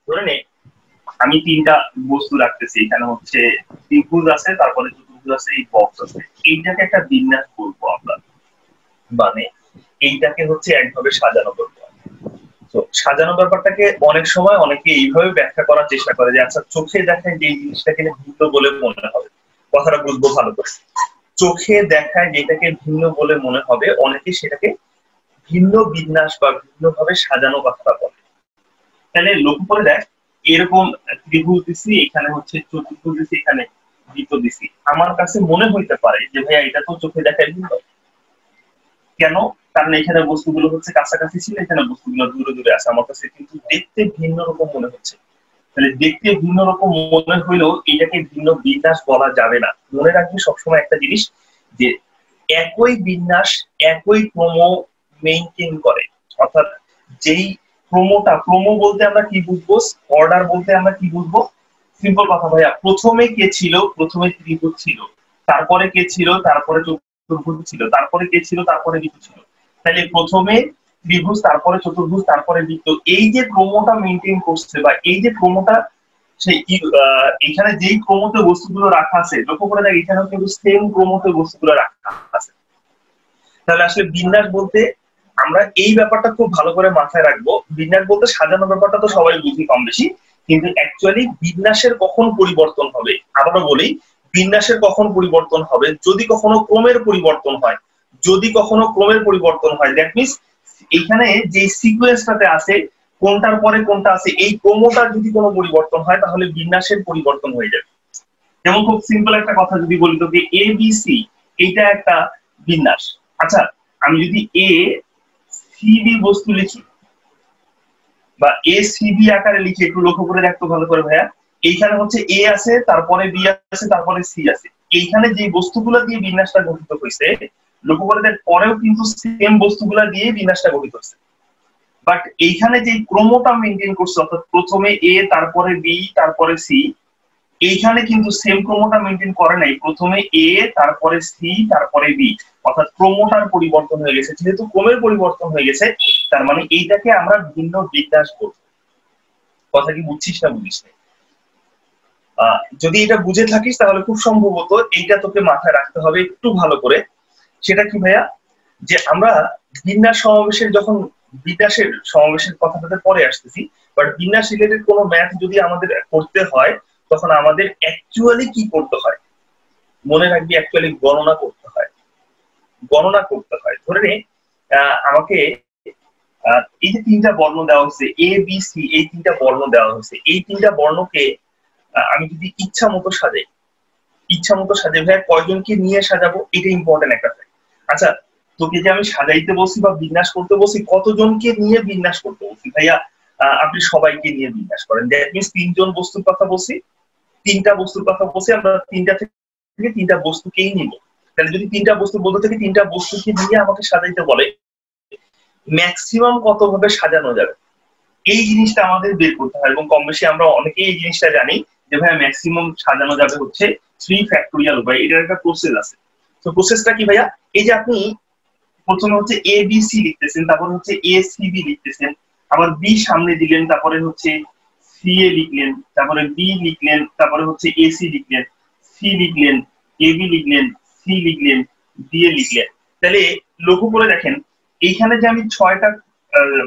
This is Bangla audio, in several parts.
ধরে নে আমি তিনটা বস্তু রাখতেছি, এখানে হচ্ছে ত্রিভুজ আছে, তারপরে চতুর্ভুজ আছে, এই বক্স আছে। এইটাকে একটা বিন্যাস বলবো আমরা, মানে এইটাকে হচ্ছে একভাবে সাজানো বলবো। তো সাজানো ব্যাপারটাকে অনেক সময় অনেকে এইভাবে ব্যাখ্যা করার চেষ্টা করে যে আচ্ছা চোখে দেখায় যে এই জিনিসটাকে ভিন্ন বলে মনে হবে। কথাটা বুঝবো ভালো করে। চোখে দেখায় যেটাকে ভিন্ন বলে মনে হবে, অনেকে সেটাকে ভিন্ন বিন্যাস বা ভিন্নভাবে সাজানো কথাটা বলে। তাহলে লক্ষ্য করে দেখ, এরকম ত্রিভুজ দিছি, এখানে হচ্ছে চতুর্ভুজ দিছি, এখানে বৃত্ত দিছি। আমার কাছে মনে হইতে পারে যে ভাইয়া এটা তো চোখে দেখায় ভিন্ন। কেন? কারণ এখানে বস্তুগুলো হচ্ছে কাছাকাছি ছিল, এখানে বস্তুগুলো দূরে দূরে আছে, আমার কাছে কিন্তু দেখতে ভিন্ন রকম মনে হচ্ছে। তাহলে দেখতে ভিন্ন রকম মনে হইলেও এটাকে ভিন্ন বিন্যাস বলা যাবে না। মনে রাখবি সবসময় একটা জিনিস, যে একই বিন্যাস একই ক্রম মেনটেন করে। অর্থাৎ যেই ক্রম বলতে আমরা কি বুঝবো, অর্ডার বলতে আমরা কি বুঝবো? সিম্পল কথা ভাইয়া, প্রথমে কে ছিল? প্রথমে ত্রিভুজ ছিল, তারপরে কে ছিল? তারপরে চতুর্ভুজ ছিল, তারপরে কে ছিল? তারপরে বৃত্ত ছিল। তাহলে প্রথমে ত্রিভুজ, তারপরে চতুর্ভুজ, তারপরে বৃত্ত, এই যে ক্রমটা মেনটেন করছে বা এই যে ক্রমটা, সেই এখানে যেই ক্রমতে বস্তুগুলো রাখা আছে, লক্ষ্য করে দেখ এখানেও কিন্তু সেম ক্রমতে বস্তুগুলো রাখা আছে। তাহলে আসলে বিন্যাস বলতে আমরা এই ব্যাপারটা খুব ভালো করে মাথায় রাখবো। বিন্যাস বলতে সাজানো ব্যাপারটা তো সবাই বুঝি কম বেশি, কিন্তু অ্যাকচুয়ালি বিন্যাসের কখন পরিবর্তন হবে, আবারও বলি, বিন্যাসের কখন পরিবর্তন হবে যদি কখনো ক্রমের পরিবর্তন হয়। যদি কখনো ক্রমের পরিবর্তন হয়, দ্যাট মিনস এখানে যে সিকোয়েন্সটাতে আছে, কোনটার পরে কোনটা আছে, এই ক্রমটার যদি কোনো পরিবর্তন হয় তাহলে বিন্যাসের পরিবর্তন হয়ে যাবে। যেমন খুব সিম্পল একটা কথা যদি বলি তোকে, এ বি সি, এইটা একটা বিন্যাস। আচ্ছা, আমি যদি এ সি বি বস্তু লিখি বা এ সি বি আকারে লিখি, একটু লক্ষ্য করে দেখতো ভালো করে ভাইয়া। এইখানে হচ্ছে এ আছে, তারপরে বি আছে, তারপরে সি আছে। এইখানে যে বস্তুগুলা দিয়ে বিন্যাসটা গঠিত হয়েছে, লক্ষ্য করে দেখ পরেও কিন্তু সেম বস্তুগুলা দিয়ে বিন্যাসটা গঠিত হয়েছে। বাট এইখানে যে ক্রমটা মেনটেন করছে, অর্থাৎ প্রথমে এ, তারপরে বি, তারপরে সি, এইখানে কিন্তু সেম ক্রমটা মেনটেন করে নাই। প্রথমে এ, তারপরে সি, তারপরে বি, অর্থাৎ ক্রমটার পরিবর্তন হয়ে গেছে। যেহেতু ক্রমের পরিবর্তন হয়ে গেছে, তার মানে এইটাকে আমরা ভিন্ন বিন্যাস বলবো। কথা কি বুঝছিস না বুঝিস না? যদি এটা বুঝে থাকিস তাহলে খুব সম্ভবত এইটা তোকে মাথায় রাখতে হবে একটু ভালো করে। সেটা কি ভাইয়া, যে আমরা বিন্যাস সমাবেশের যখন বিন্যাসের সমাবেশের কথাটাতে পরে আসতেছি, বাট বিন্যাস রিলেটেড কোনো ম্যাথ যদি আমাদের করতে হয়, তখন আমাদের অ্যাকচুয়ালি কি করতে হয়? মনে রাখবি, অ্যাকচুয়ালি গণনা করতে হয়। গণনা করতে হয়। ধরে নে আমাকে এই যে তিনটা বর্ণ দেওয়া হয়েছে, এ বি সি, এই তিনটা বর্ণ দেওয়া হয়েছে, এই তিনটা বর্ণকে আমি যদি ইচ্ছা মতো সাজাই, ইচ্ছা মতো সাজাই ভাইয়া, কয়জনকে নিয়ে সাজাবো এটা ইম্পর্টেন্ট একটা ফ্যাক্ট। আচ্ছা, তোকে যে আমি সাজাইতে বলছি বা বিন্যাস করতে বলছি, কতজনকে নিয়ে বিন্যাস করতে বলছি ভাইয়া? আপনি সবাইকে নিয়ে বিন্যাস করেন। দ্যাট মিনস তিনজন বস্তুর কথা বলছি, তিনটা বস্তুর কথা বলছি, আমরা তিনটা থেকে তিনটা বস্তুকেই নিব। তাহলে যদি তিনটা বস্তুর মধ্যে থেকে তিনটা বস্তুকে নিয়ে আমাকে সাজাইতে বলে, ম্যাক্সিমাম কত ভাবে সাজানো যাবে এই জিনিসটা আমাদের বের করতে হয়। এবং কম বেশি আমরা অনেকেই এই জিনিসটা জানি যে ভাই ম্যাক্সিমাম সাজানো যাবে হচ্ছে 3 ফ্যাক্টোরিয়াল উপায়। এটার একটা প্রসেস আছে। তো প্রসেসটা কি ভাইয়া? এই যে আপনি প্রথমে হচ্ছে এ বি সি লিখতেছেন, তারপর হচ্ছে এ সি বি লিখতেছেন, আবার বি সামনে দিলেন, তারপরে হচ্ছে সি এ লিখলেন, তারপরে বি লিখলেন, তারপরে হচ্ছে এ সি লিখলেন, সি লিখলেন, এ বি লিখলেন, সি লিখলেন, ডি এ লিখলেন। তাহলে লক্ষ্য করে দেখেন, এইখানে যে আমি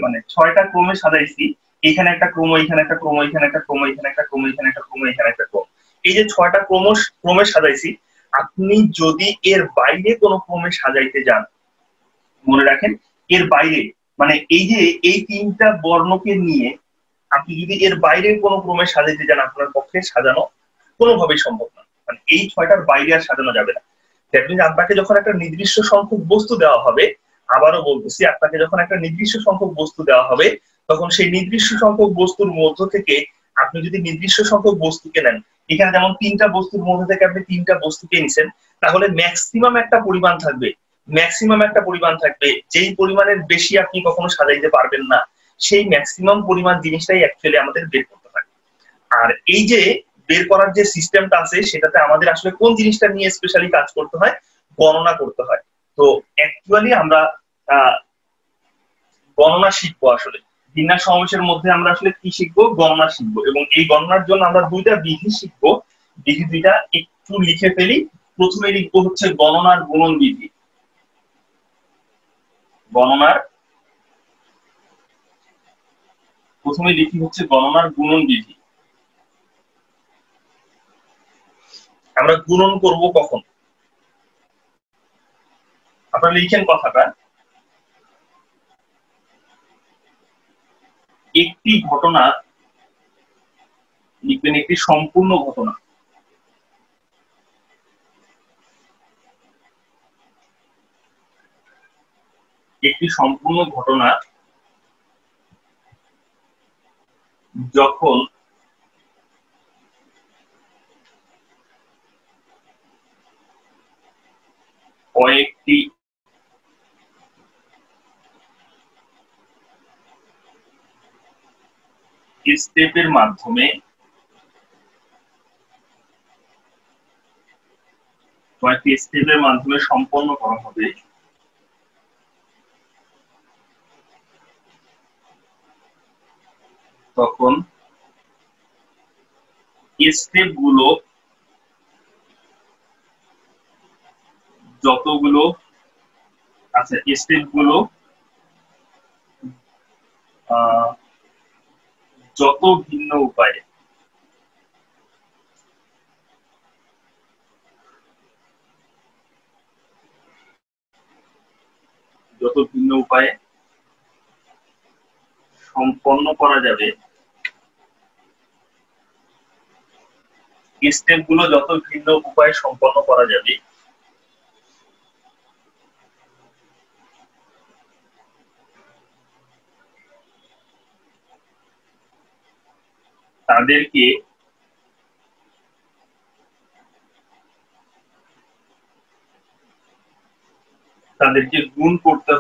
মানে ছয়টা ক্রমে সাজাইছি, এখানে একটা ক্রম, এখানে একটা ক্রম, এখানে একটা ক্রম, এখানে একটা ক্রম, এখানে একটা ক্রম, এখানে একটা ক্রম, এই যে ছয়টা ক্রমে সাজাইছি, আপনি যদি এর বাইরে কোনো ক্রমে সাজাইতে যান, মনে রাখেন এর বাইরে, মানে এই যে এই তিনটা বর্ণকে নিয়ে আপনি যদি এর বাইরে কোনো ক্রমে সাজাইতে যান, আপনার পক্ষে সাজানো কোনোভাবেই সম্ভব না। মানে এই ছয়টার বাইরে আর সাজানো যাবে না। দ্যাট মিনস আপনাকে যখন একটা নির্দিষ্ট সংখ্যক বস্তু দেওয়া হবে, আবারও বলতেছি, আপনাকে যখন একটা নির্দিষ্ট সংখ্যক বস্তু দেওয়া হবে, তখন সেই নির্দিষ্ট সংখ্যক বস্তুর মধ্য থেকে আপনি যদি নির্দিষ্ট সংখ্যক বস্তুকে নেন, এখানে যেমন তিনটা বস্তুর মধ্যে থেকে আপনি তিনটা বস্তুকে নিছেন, তাহলে ম্যাক্সিমাম একটা পরিমাণ থাকবে, ম্যাক্সিমাম একটা পরিমাণ থাকবে, যেই পরিমাণের বেশি আপনি কখনো সাজাইতে পারবেন না। সেই ম্যাক্সিমাম পরিমাণ জিনিসটাই অ্যাকচুয়ালি আমাদের বের করতে হয়। আর এই যে বের করার যে সিস্টেমটা আছে, সেটাতে আমাদের আসলে কোন জিনিসটা নিয়ে স্পেশালি কাজ করতে হয়? গণনা করতে হয়। তো অ্যাকচুয়ালি আমরা গণনা শিখবো আসলে। বিন্যাস সমাবেশের মধ্যে আমরা আসলে কি শিখবো, গণনা শিখবো, এবং এই গণনার জন্য আমরা দুইটা বিধি শিখবো। বিধি দুইটা একটু লিখে ফেলি। প্রথমে লিখবো হচ্ছে গণনার গুণন বিধি। গণনার প্রথমে লিখি হচ্ছে গণনার গুণন বিধি। আমরা গুণন করব কখন? আপনারা লিখেন কথাটা, একটি ঘটনা লিখবেন, একটি সম্পূর্ণ ঘটনা। একটি সম্পূর্ণ ঘটনা যখন কয়েকটি স্টেপের মাধ্যমে সম্পন্ন করা হবে, তখন স্টেপগুলো যতগুলো স্টেপগুলো যত ভিন্ন উপায়ে সম্পন্ন করা যাবে, স্টেপগুলো যত ভিন্ন উপায়ে সম্পন্ন করা যাবে, তাদেরকে গুণ করতে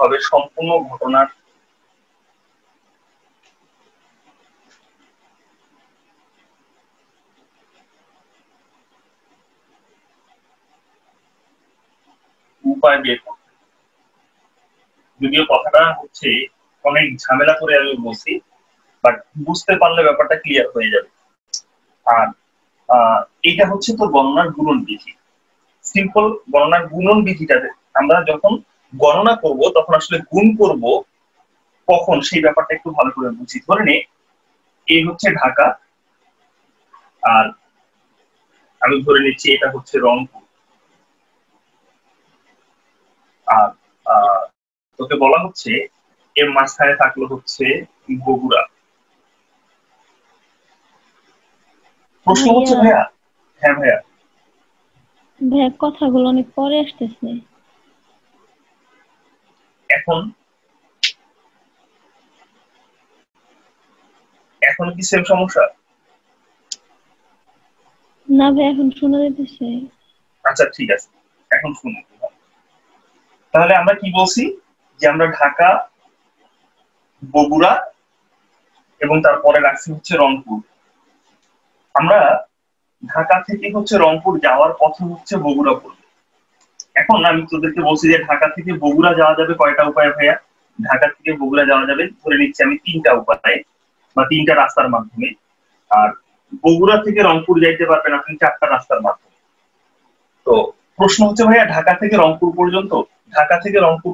হবে সম্পূর্ণ ঘটনার উপায় বের করতে। যদিও কথাটা হচ্ছে অনেক ঝামেলা করে আমি বলছি, বাট বুঝতে পারলে ব্যাপারটা ক্লিয়ার হয়ে যাবে। আর এটা হচ্ছে তো গণনার গুণন বিধি। সিম্পল গণনার গুণন বিধিটাতে আমরা যখন গণনা করব তখন আসলে গুণ করব কখন, সেই ব্যাপারটা একটু ভালো করে বুঝি। ধরে নে এই হচ্ছে ঢাকা, আর আমি ধরে নিচ্ছি এটা হচ্ছে রংপুর, আর তোকে বলা হচ্ছে এর মাঝখানে থাকলো হচ্ছে বগুড়া। প্রশ্ন হচ্ছে ভাইয়া, হ্যাঁ ভাইয়া কথাগুলো অনেক পরে আসতেছে। এখন কি সেম সমস্যা? না ভাই, এখন শোনা যাইতেছে। আচ্ছা ঠিক আছে, এখন শুনুন। তাহলে আমরা কি বলছি, যে আমরা ঢাকা, বগুড়া এবং তারপরে রাখছি হচ্ছে রংপুর। আমরা ঢাকা থেকে হচ্ছে রংপুর যাওয়ার পথে হচ্ছে বগুড়া পড়বে। এখন আমি তোদেরকে বলছি যে ঢাকা থেকে বগুড়া যাওয়া যাবে কয়টা উপায় ভাইয়া? ঢাকা থেকে বগুড়া যাওয়া যাবে ধরে নিচ্ছি আমি তিনটা উপায়ে বা তিনটা রাস্তার মাধ্যমে। আর বগুড়া থেকে রংপুর যাইতে পারবেন আপনি চারটা রাস্তার মাধ্যমে। তো প্রশ্ন হচ্ছে ভাইয়া ঢাকা থেকে রংপুর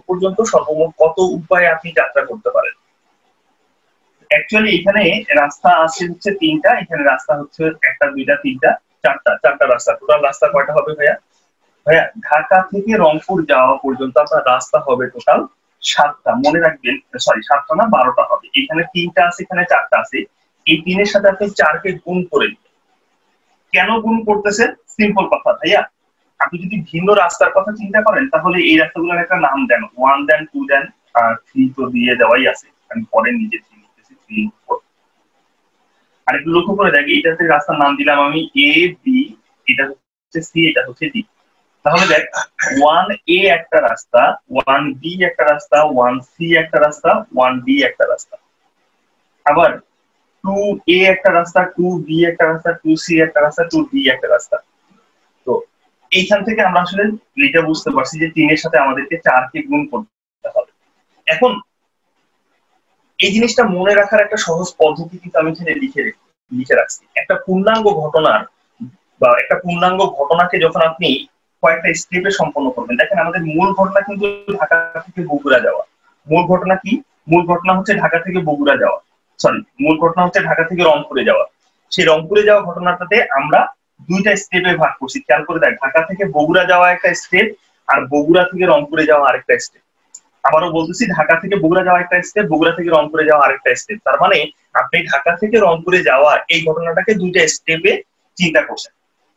পর্যন্ত সর্বমোট কত উপায়ে আপনি যাত্রা করতে পারেন? অ্যাকচুয়ালি এখানে রাস্তা আছে হচ্ছে তিনটা, এখানে রাস্তা হচ্ছে একটা, দুইটা, তিনটা, চারটা রাস্তা। টোটাল রাস্তা কয়টা হবে ভাইয়া? ভাইয়া ঢাকা থেকে রংপুর যাওয়া পর্যন্ত আপনার রাস্তা হবে টোটাল 7টা। মনে রাখবেন, সরি 7টা না 12টা হবে। এখানে 3টা আছে, এখানে 4টা আছে। এই 3-এর সাথে আপনি 4কে গুণ করে দিবেন। কেন গুণ করতেছে? সিম্পল কথা ভাইয়া, আপনি যদি ভিন্ন রাস্তার কথা চিন্তা করেন তাহলে এই রাস্তাগুলোর একটা নাম দেন, 1 দেন, 2 দেন, 3 তো দিয়ে দেওয়াই আছে। আমি পরে নিজে 3 লিখতেছি, 3, 4। আর একটু লক্ষ্য করে দেখি, এটাতে রাস্তার নাম দিলাম আমি এ, বি, এটা হচ্ছে সি, এটা হচ্ছে ডি। তাহলে দেখ 1A একটা রাস্তা, 1B একটা রাস্তা, 1C একটা রাস্তা, 1D একটা রাস্তা। আবার 2A একটা রাস্তা, 2B একটা রাস্তা, 2C একটা রাস্তা, 2D একটা রাস্তা। তো এইখান থেকে আমরা আসলে এটা বুঝতে পারছি যে 3 এর সাথে আমাদেরকে 4 কে গুণ করতে হবে। এখন এই জিনিসটা মনে রাখার একটা সহজ পদ্ধতি কিন্তু আমি এখানে লিখে রাখছি। একটা পূর্ণাঙ্গ ঘটনার বা একটা পূর্ণাঙ্গ ঘটনাকে যখন আপনি কয়েকটা স্টেপে সম্পন্ন করবেন, দেখেন আমাদের মূল ঘটনা কিন্তু ঢাকা থেকে বগুড়া যাওয়া। মূল ঘটনা কি? মূল ঘটনা হচ্ছে ঢাকা থেকে বগুড়া যাওয়া, সরি মূল ঘটনা হচ্ছে ঢাকা থেকে রংপুরে যাওয়া। সেই রংপুরে যাওয়া ঘটনাটাতে আমরা দুইটা স্টেপে ভাগ করছি, খেয়াল করে দেখ, ঢাকা থেকে বগুড়া যাওয়া একটা স্টেপ আর বগুড়া থেকে রংপুরে যাওয়া আরেকটা স্টেপ। আবারও বলতেছি, ঢাকা থেকে বগুড়া যাওয়া একটা স্টেপ, বগুড়া থেকে রংপুরে যাওয়া আরেকটা স্টেপ। তার মানে আপনি ঢাকা থেকে রংপুরে যাওয়া এই ঘটনাটাকে দুইটা স্টেপে চিন্তা করছেন।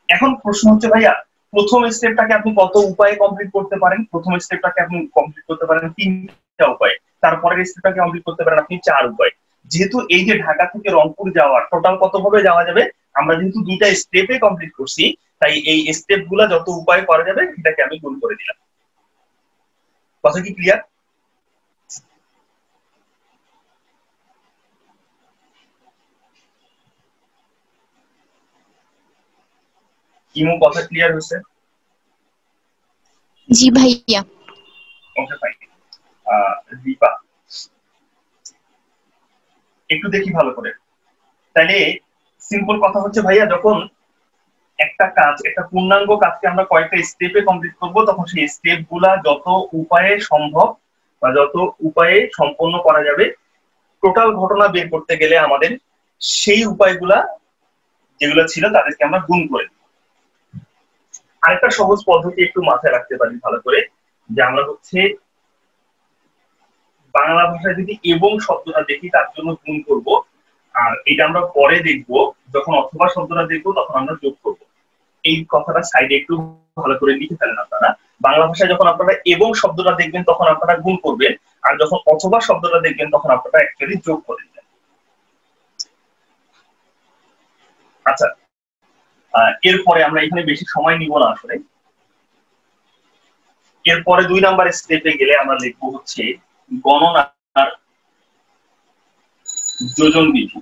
এখন প্রশ্ন হচ্ছে ভাইয়া, প্রথম স্টেপটাকে আপনি কত উপায়ে কমপ্লিট করতে পারেন? প্রথম স্টেপটাকে আপনি কমপ্লিট করতে পারেন 3টা উপায়ে, তারপরের স্টেপটাকে কমপ্লিট করতে পারেন আপনি 4 উপায়ে। যেহেতু এই যে ঢাকা থেকে রংপুর যাওয়ার টোটাল কত ভাবে যাওয়া যাবে, আমরা যেহেতু দুইটা স্টেপে কমপ্লিট করছি, তাই এই স্টেপ গুলা যত উপায় করা যাবে সেটাকে আমি গুণ করে দিলাম। কথা কি ক্লিয়ার? ইমু কথা ক্লিয়ার হয়েছে? জি ভাইয়া। Okay fine. দীপা একটু দেখি ভালো করে। তাহলে সিম্পল কথা হচ্ছে ভাইয়া, যখন একটা কাজ, একটা পূর্ণাঙ্গ কাজকে আমরা কয়েকটা স্টেপে কমপ্লিট করব, তখন সেই স্টেপ গুলা যত উপায়ে সম্ভব বা যত উপায়ে সম্পন্ন করা যাবে, টোটাল ঘটনা বের করতে গেলে আমাদের সেই উপায়গুলা যেগুলো ছিল তাদেরকে আমরা গুণ করে দিই। আরেকটা সহজ পদ্ধতি একটু মাথায় রাখতে পারি ভালো করে, যে আমরা হচ্ছে বাংলা ভাষায় যদি এবং শব্দটা দেখি তার জন্য গুণ করব, আর এটা আমরা পরে দেখব, যখন অথবা শব্দটা দেখবো তখন আমরা যোগ করব। এই কথাটা সাইডে একটু ভালো করে লিখে ফেলেন আপনারা। বাংলা ভাষায় যখন আপনারা এবং শব্দটা দেখবেন তখন আপনারা গুণ করবেন, আর যখন অথবা শব্দটা দেখবেন তখন আপনারা অ্যাকচুয়ালি যোগ করে দিবেন। আচ্ছা, এরপরে আমরা এখানে বেশি সময় নিব না আসলে। এরপরে 2 নাম্বার স্টেপে গেলে আমরা লিখবো হচ্ছে গণনার যোজন বিধি।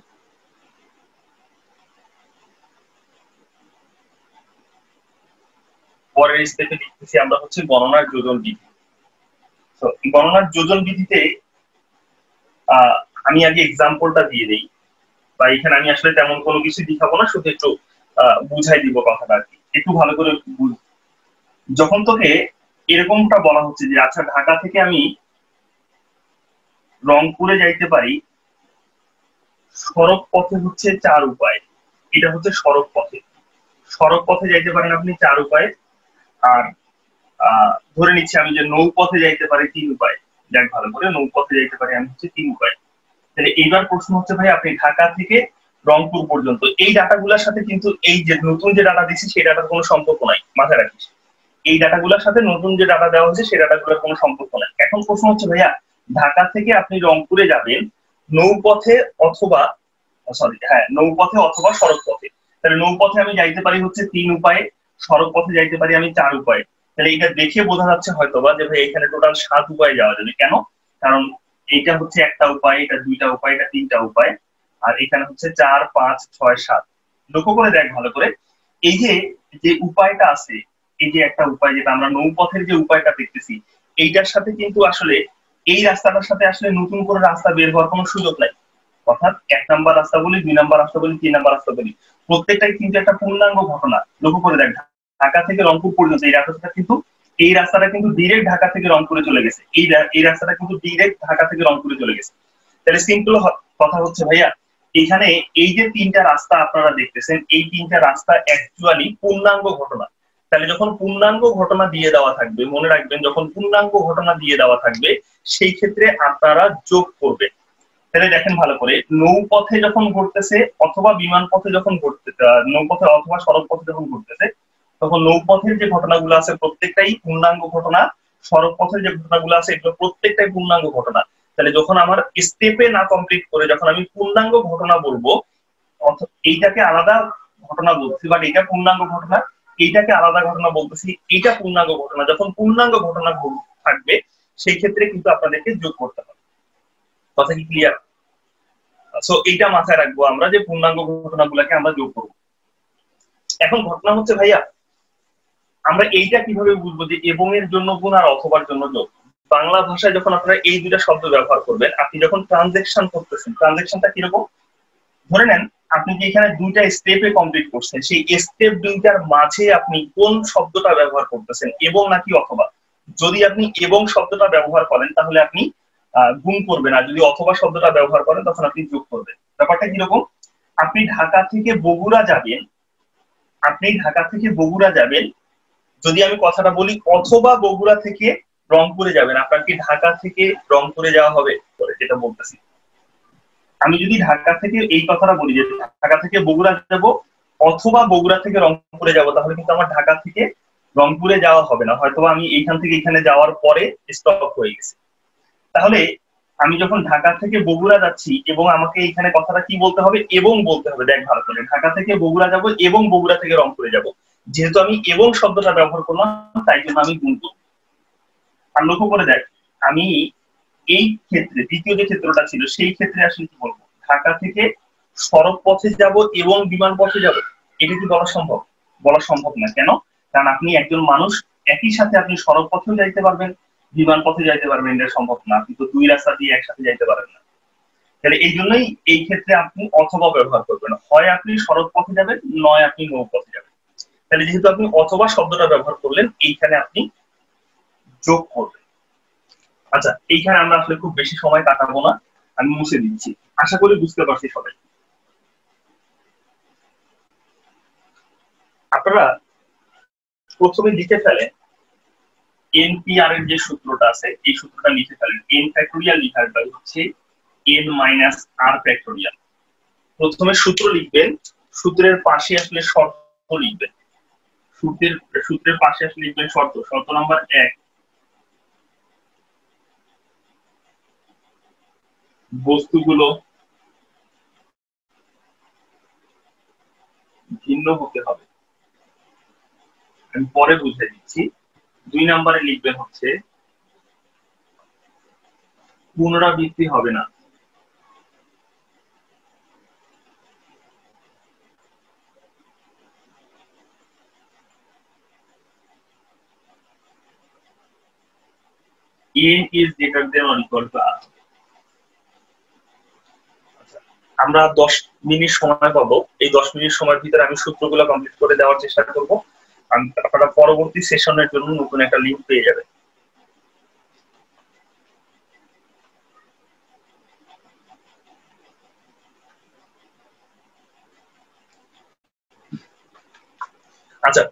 পরের স্টেপে লিখতেছি আমরা হচ্ছে গণনার যোজন বিধি। তো গণনার যোজন বিধিতে আমি আগে এক্সাম্পলটা দিয়ে দিই, বা এখানে আমি আসলে তেমন কোনো কিছু দেখাবো না, শুধু একটু বুঝাই দিব কথাটা আর কি, একটু ভালো করে যখন তোকে এরকমটা বলা হচ্ছে যে আচ্ছা ঢাকা থেকে আমি রংপুরে যাইতে পারি সড়ক পথে হচ্ছে 4 উপায়, এটা হচ্ছে সড়ক পথে। সড়ক পথে যাইতে পারেন আপনি 4 উপায়, আর ধরে নিচ্ছি আমি যে নৌপথে যাইতে পারি 3 উপায়। দেখ ভালো করে, নৌপথে যাইতে পারি আমি হচ্ছে 3 উপায়। তাহলে এইবার প্রশ্ন হচ্ছে ভাই, আপনি ঢাকা থেকে রংপুর পর্যন্ত এই ডাটাগুলোর সাথে কিন্তু এই যে নতুন যে ডাটা দিচ্ছি সেই ডাটার কোনো সম্পর্ক নাই, মাথায় রাখিস। এই ডাটাগুলোর সাথে নতুন যে ডাটা দেওয়া হয়েছে সেই ডাটাগুলোর কোনো সম্পর্ক নাই। এখন প্রশ্ন হচ্ছে ভাইয়া, ঢাকা থেকে আপনি রংপুরে যাবেন নৌপথে অথবা নৌপথে অথবা সড়ক পথে। তাহলে নৌপথে আমি যাইতে পারি হচ্ছে 3 উপায়ে, সড়ক পথে যাইতে পারি আমি 4 উপায়ে। তাহলে এটা দেখে বোঝা যাচ্ছে হয়তোবা যে ভাই এখানে টোটাল 7 উপায়ে যাওয়া যাবে। কেন? কারণ এইটা হচ্ছে একটা উপায়, এটা 2টা উপায়, এটা 3টা উপায়, আর এখানে হচ্ছে 4, 5, 6, 7। লক্ষ্য করে দেখ ভালো করে, এই যে উপায়টা আছে, এই যে একটা উপায় যেটা আমরা নৌপথের যে উপায়টা দেখতেছি, এইটার সাথে কিন্তু আসলে এই রাস্তাটার সাথে আসলে নতুন করে রাস্তা বের হওয়ার কোনো সুযোগ নাই। অর্থাৎ 1 নাম্বার রাস্তা বলি, 2 নাম্বার রাস্তা বলি, 3 নাম্বার রাস্তা বলি, প্রত্যেকটাই কিন্তু একটা পূর্ণাঙ্গ ঘটনা। লক্ষ্য করে দেখ, ঢাকা থেকে রংপুর পর্যন্ত এই রাস্তাটা কিন্তু ডিরেক্ট ঢাকা থেকে রংপুরে চলে গেছে। এই রাস্তাটা কিন্তু ডিরেক্ট ঢাকা থেকে রংপুরে চলে গেছে। তাহলে সিম্পল কথা হচ্ছে ভাইয়া, এখানে এই যে 3টা রাস্তা আপনারা দেখতেছেন, এই 3টা রাস্তা অ্যাকচুয়ালি পূর্ণাঙ্গ ঘটনা। তাহলে যখন পূর্ণাঙ্গ ঘটনা দিয়ে দেওয়া থাকবে, মনে রাখবেন যখন পূর্ণাঙ্গ ঘটনা দিয়ে দেওয়া থাকবে সেই ক্ষেত্রে আপনারা যোগ করবেন। তাহলে দেখেন ভালো করে, নৌপথে যখন ঘটতেছে অথবা বিমান পথে যখন ঘটতেছে, নৌপথে অথবা সড়ক পথে যখন ঘটতেছে, তখন নৌপথের যে ঘটনাগুলো আছে প্রত্যেকটাই পূর্ণাঙ্গ ঘটনা, সড়ক পথের যে ঘটনাগুলো আছে এগুলো প্রত্যেকটাই পূর্ণাঙ্গ ঘটনা। তাহলে যখন আমার স্টেপে না কমপ্লিট করে যখন আমি পূর্ণাঙ্গ ঘটনা বলবো, এইটাকে আলাদা ঘটনা বলছি, বাট এটা পূর্ণাঙ্গ ঘটনা, এইটাকে আলাদা ঘটনা বলতেছি, এটা পূর্ণাঙ্গ ঘটনা। যখন পূর্ণাঙ্গ ঘটনা থাকবে সেই ক্ষেত্রে কিন্তু আপনাদেরকে যোগ করতে হবে। কথা কি ক্লিয়ার? সো এইটা মাথায় রাখবো আমরা যে পূর্ণাঙ্গ ঘটনাগুলোকে আমরা যোগ করবো। এখন ঘটনা হচ্ছে ভাইয়া, আমরা এইটা কিভাবে বুঝবো যে এবং এর জন্য গুণ আর অথবার জন্য যোগ? বাংলা ভাষায় যখন আপনারা এই দুইটা শব্দ ব্যবহার করবেন, আপনি যখন ট্রানজেকশন করতেছেন, ট্রানজেকশনটা কিরকম? ধরে নেন আপনি যে এখানে দুইটা স্টেপে কমপ্লিট করছেন, সেই স্টেপ দুইটার মাঝে আপনি কোন শব্দটা ব্যবহার করতেছেন, এবং নাকি অথবা? যদি আপনি এবং শব্দটা ব্যবহার করেন তাহলে আপনি গুণ করবেন, আর যদি অথবা শব্দটা ব্যবহার করেন তখন আপনি যোগ করবেন। ব্যাপারটা কিরকম? আপনি ঢাকা থেকে বগুড়া যাবেন, আপনি ঢাকা থেকে বগুড়া যাবেন, যদি আমি কথাটা বলি অথবা বগুড়া থেকে রংপুরে যাবেন, আপনার কি ঢাকা থেকে রংপুরে যাওয়া হবে? যেটা বলতেছি, আমি যদি ঢাকা থেকে এই কথাটা বলি যে ঢাকা থেকে বগুড়া যাব অথবা বগুড়া থেকে রংপুরে যাব, তাহলে কিন্তু আমার ঢাকা থেকে রংপুরে যাওয়া হবে না, হয়তো আমি এইখান থেকে এখানে যাওয়ার পরে স্টপ হয়ে গেছে। তাহলে আমি যখন ঢাকা থেকে বগুড়া যাচ্ছি এবং আমাকে এখানে কথাটা কি বলতে হবে? এবং বলতে হবে। দেখ ভালো করে, ঢাকা থেকে বগুড়া যাব এবং বগুড়া থেকে রংপুরে যাব, যেহেতু আমি এবং শব্দটা ব্যবহার করলাম তাই জন্য আমি গুণ করব। আর লক্ষ্য করে দেখ, আমি এই ক্ষেত্রে দ্বিতীয় যে ক্ষেত্রটা ছিল সেই ক্ষেত্রে আসলে কি বলবো? ঢাকা থেকে সড়ক পথে যাব এবং বিমান পথে যাব, এটা কি বলা সম্ভব? বলা সম্ভব না। কেন? কারণ আপনি একজন মানুষ, একই সাথে আপনি সড়ক পথেও যাইতে পারবেন, বিমান পথে যাইতে পারবেন, এটা সম্ভব না। আপনি তো দুই রাস্তা দিয়ে একসাথে যাইতে পারেন না। তাহলে এই জন্যই এই ক্ষেত্রে আপনি অথবা ব্যবহার করবেন, হয় আপনি সড়ক পথে যাবেন, নয় আপনি নৌ পথে যাবেন। তাহলে যেহেতু আপনি অথবা শব্দটা ব্যবহার করলেন, এইখানে আপনি যোগ করবেন। আচ্ছা, এইখানে আমরা আসলে খুব বেশি সময় কাটাবো না, আমি মুছে দিচ্ছি। আশা করি বুঝতে পারছি সবাই। আপনারা প্রথমে লিখে ফেলেন এনপিআর এর যে সূত্রটা আছে, এই সূত্রটা লিখে ফেলেন। এন ফ্যাক্টোরিয়াল লিখার হচ্ছে এন মাইনাস আর ফ্যাক্টোরিয়াল। প্রথমে সূত্র লিখবেন, সূত্রের পাশে আসলে শর্ত লিখবেন। সূত্রের পাশে আসলে লিখবেন শর্ত। শর্ত নাম্বার 1, বস্তুগুলো ভিন্ন হতে হবে। আমি পরে বুঝে দিচ্ছি। 2 নম্বরে লিখবেন হচ্ছে পুনরাবৃত্তি হবে না। n is greater than or equal to r। আমরা 10 মিনিট সময় পাবো, এই 10 মিনিট সময়ের ভিতরে আমি সূত্রগুলো কমপ্লিট করে দেওয়ার চেষ্টা করব। আপনারা পরবর্তী সেশনের জন্য নতুন একটা লিংক পেয়ে যাবেন। আচ্ছা,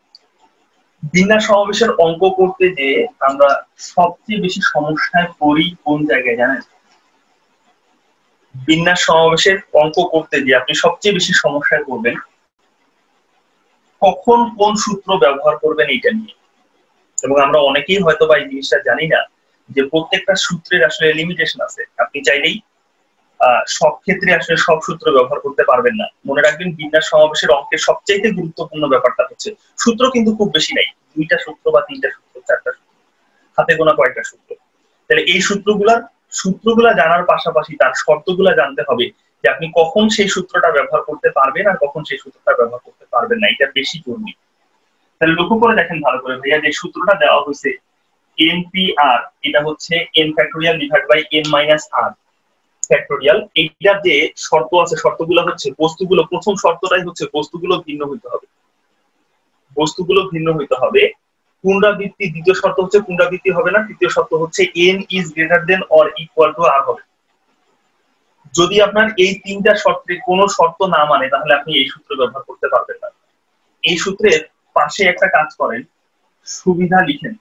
বিন্যাস সমাবেশের অঙ্ক করতে যে আমরা সবচেয়ে বেশি সমস্যায় পড়ি কোন জায়গায় জানেন? বিন্যাস সমাবেশের অঙ্ক করতে যে আপনি সবচেয়ে বেশি সমস্যায় পড়বেন কখন কোন সূত্র ব্যবহার করবেন এটা নিয়ে। এবং আমরা অনেকেই হয়তো বা এই জিনিসটা জানি না যে প্রত্যেকটা সূত্রের আসলে লিমিটেশন আছে। আপনি চাইলেই সব ক্ষেত্রে আসলে সব সূত্র ব্যবহার করতে পারবেন না। মনে রাখবেন, বিন্যাস সমাবেশের অঙ্কের সবচেয়ে গুরুত্বপূর্ণ ব্যাপারটা হচ্ছে সূত্র কিন্তু খুব বেশি নাই, 2টা সূত্র বা 3টা সূত্র, 4টা সূত্র, হাতে গোনা কয়েকটা সূত্র। তাহলে এই সূত্রগুলা জানার পাশাপাশি তার শর্তগুলা জানতে হবে যে আপনি কখন সেই সূত্রটা ব্যবহার করতে পারবেন আর কখন সেই সূত্রটা ব্যবহার করতে পারবেন না, এটা বেশি জরুরি। তাহলে লক্ষ্য করে দেখেন ভালো করে ভাইয়া, যে সূত্রটা দেওয়া হয়েছে এনপিআর, এটা হচ্ছে n factorial divide by n minus r factorial. এইটার যে শর্ত আছে, শর্তগুলো হচ্ছে বস্তুগুলো, প্রথম শর্তটাই হচ্ছে বস্তুগুলো ভিন্ন হইতে হবে। বস্তুগুলো ভিন্ন হইতে হবে। পুনরাবৃত্তি, দ্বিতীয় শর্ত হচ্ছে পুনরাবৃত্তি হবে না। তৃতীয় শর্ত হচ্ছে n is greater than or equal to আর হবে। যদি আপনার এই 3টা শর্তে কোনো শর্ত না মানে তাহলে আপনি এই সূত্র ব্যবহার করতে পারবেন না। এই সূত্রের পাশে একটা কাজ করেন, সুবিধা লিখেন।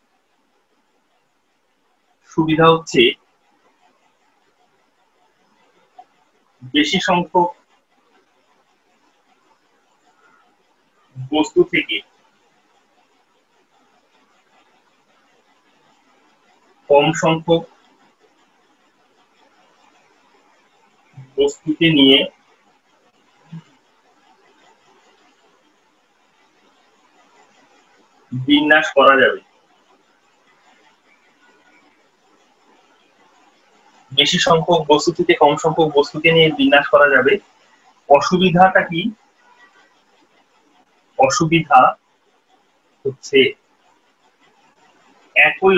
সুবিধা হচ্ছে বেশি সংখ্যক বস্তু থেকে কম সংখ্যক বস্তুকে নিয়ে বিন্যাস করা যাবে। বেশি সংখ্যক বস্তু থেকে কম সংখ্যক বস্তুকে নিয়ে বিন্যাস করা যাবে। অসুবিধাটা কি? অসুবিধা হচ্ছে একই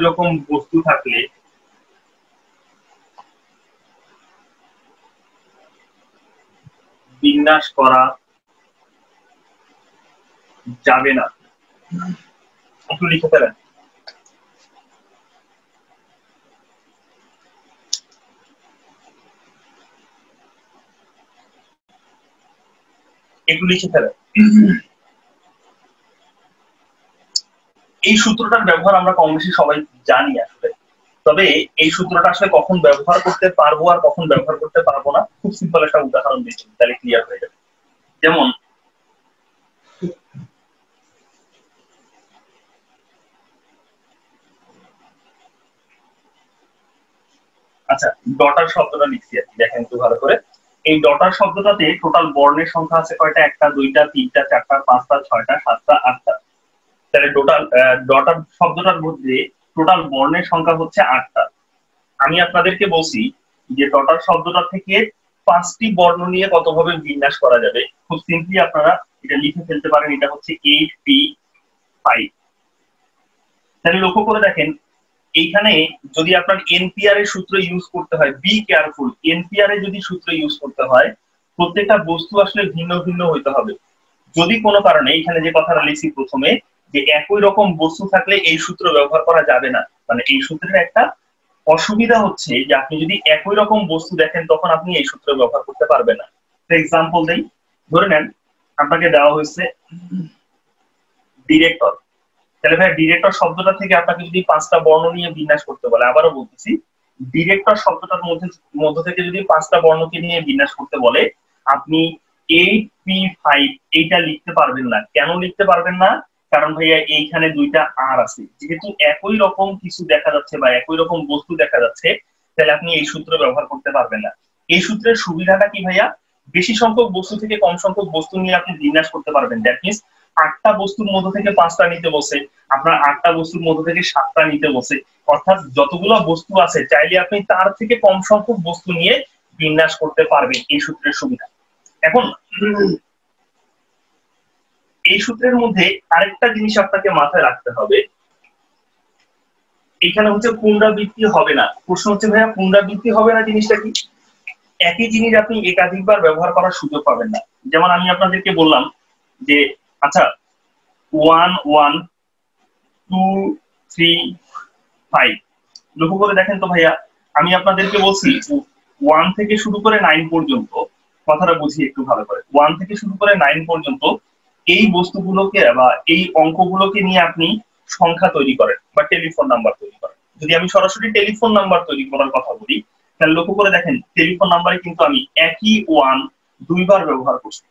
রকম বস্তু থাকলে বিন্যাস করা যাবে না। একটু লিখে ফেলেন। একটু লিখে ফেলেন। এই সূত্রটার ব্যবহার আমরা কম বেশি সবাই জানি আসলে, তবে এই সূত্রটা আসলে কখন ব্যবহার করতে পারবো আর কখন ব্যবহার করতে পারবো না, খুব সিম্পল একটা উদাহরণ দিচ্ছি, তাহলে ক্লিয়ার হয়ে যাবে। যেমন আচ্ছা, ডটার শব্দটা লিখছি আর কি, দেখেন একটু ভালো করে। এই ডটার শব্দটাতে টোটাল বর্ণের সংখ্যা আছে কয়টা? 1টা 2টা 3টা 4টা 5টা 6টা 7টা 8টা। তাহলে টোটাল ডটার শব্দটার মধ্যে টোটাল বর্ণের সংখ্যা হচ্ছে 8টা। আমি আপনাদেরকে বলছি যে ডটার শব্দটা থেকে 5টি বর্ণ নিয়ে কতভাবে বিন্যাস করা যাবে। খুব সিম্পলি আপনারা এটা লিখে ফেলতে পারেন, এটা হচ্ছে 8p5। তাহলে লক্ষ্য করে দেখেন, এইখানে যদি আপনার এনপিআর এর সূত্র ইউজ করতে হয়, বি কেয়ারফুল, এনপিআর এ যদি সূত্র ইউজ করতে হয় প্রত্যেকটা বস্তু আসলে ভিন্ন ভিন্ন হইতে হবে। যদি কোনো কারণে এখানে যে কথাটা লিখছি প্রথমে, যে একই রকম বস্তু থাকলে এই সূত্র ব্যবহার করা যাবে না, মানে এই সূত্রের একটা অসুবিধা হচ্ছে যে আপনি যদি একই রকম বস্তু দেখেন তখন আপনি এই সূত্র ব্যবহার করতে পারবেন না। এক্সাম্পল দেই, ধরে নেন আপনাকে দেওয়া হয়েছে ডিরেক্টর। তাহলে ভাই ডিরেক্টর শব্দটা থেকে আপনাকে যদি 5টা বর্ণ নিয়ে বিন্যাস করতে বলে, আবারও বলতেছি, ডিরেক্টর শব্দটার মধ্য থেকে যদি 5টা বর্ণকে নিয়ে বিন্যাস করতে বলে, আপনি 8p5 এইটা লিখতে পারবেন না। কেন লিখতে পারবেন না? কারণ ভাইয়া এইখানে 2টা আর আছে, যেহেতু একই রকম কিছু দেখা যাচ্ছে বা একই রকম বস্তু দেখা যাচ্ছে, তাহলে আপনি এই সূত্র ব্যবহার করতে পারবেন না। এই সূত্রের সুবিধাটা কি ভাইয়া? বেশি সংখ্যক বস্তু থেকে কম সংখ্যক বস্তু নিয়ে আপনি বিন্যাস করতে পারবেন। দ্যাট মিনস 8টা বস্তুর মধ্য থেকে 5টা নিতে বসে, আপনার 8টা বস্তুর মধ্য থেকে 7টা নিতে বসে, অর্থাৎ যতগুলো বস্তু আছে চাইলে আপনি তার থেকে কম সংখ্যক বস্তু নিয়ে বিন্যাস করতে পারবেন, এই সূত্রের সুবিধা। এখন এই সূত্রের মধ্যে আরেকটা জিনিস আপনাকে মাথায় রাখতে হবে, এখানে হচ্ছে পুনরাবৃত্তি হবে না। প্রশ্ন হচ্ছে ভাইয়া পুনরাবৃত্তি হবে না জিনিসটা কি? একই জিনিস আপনি একাধিকবার ব্যবহার করার সুযোগ পাবেন না। যেমন আমি আপনাদেরকে বললাম যে আচ্ছা 1 1 2 3 5, লক্ষ্য করে দেখেন তো ভাইয়া, আমি আপনাদেরকে বলছি 1 থেকে শুরু করে 9 পর্যন্ত, কথাটা বুঝি একটু ভালো করে, 1 থেকে শুরু করে 9 পর্যন্ত এই বস্তুগুলোকে বা এই অঙ্কগুলোকে নিয়ে আপনি সংখ্যা তৈরি করেন বা টেলিফোন নাম্বার তৈরি করেন। যদি আমি সরাসরি টেলিফোন নাম্বার তৈরি করার কথা বলি, তাহলে লক্ষ্য করে দেখেন টেলিফোন নাম্বারে কিন্তু আমি একই 1 2বার ব্যবহার করছি।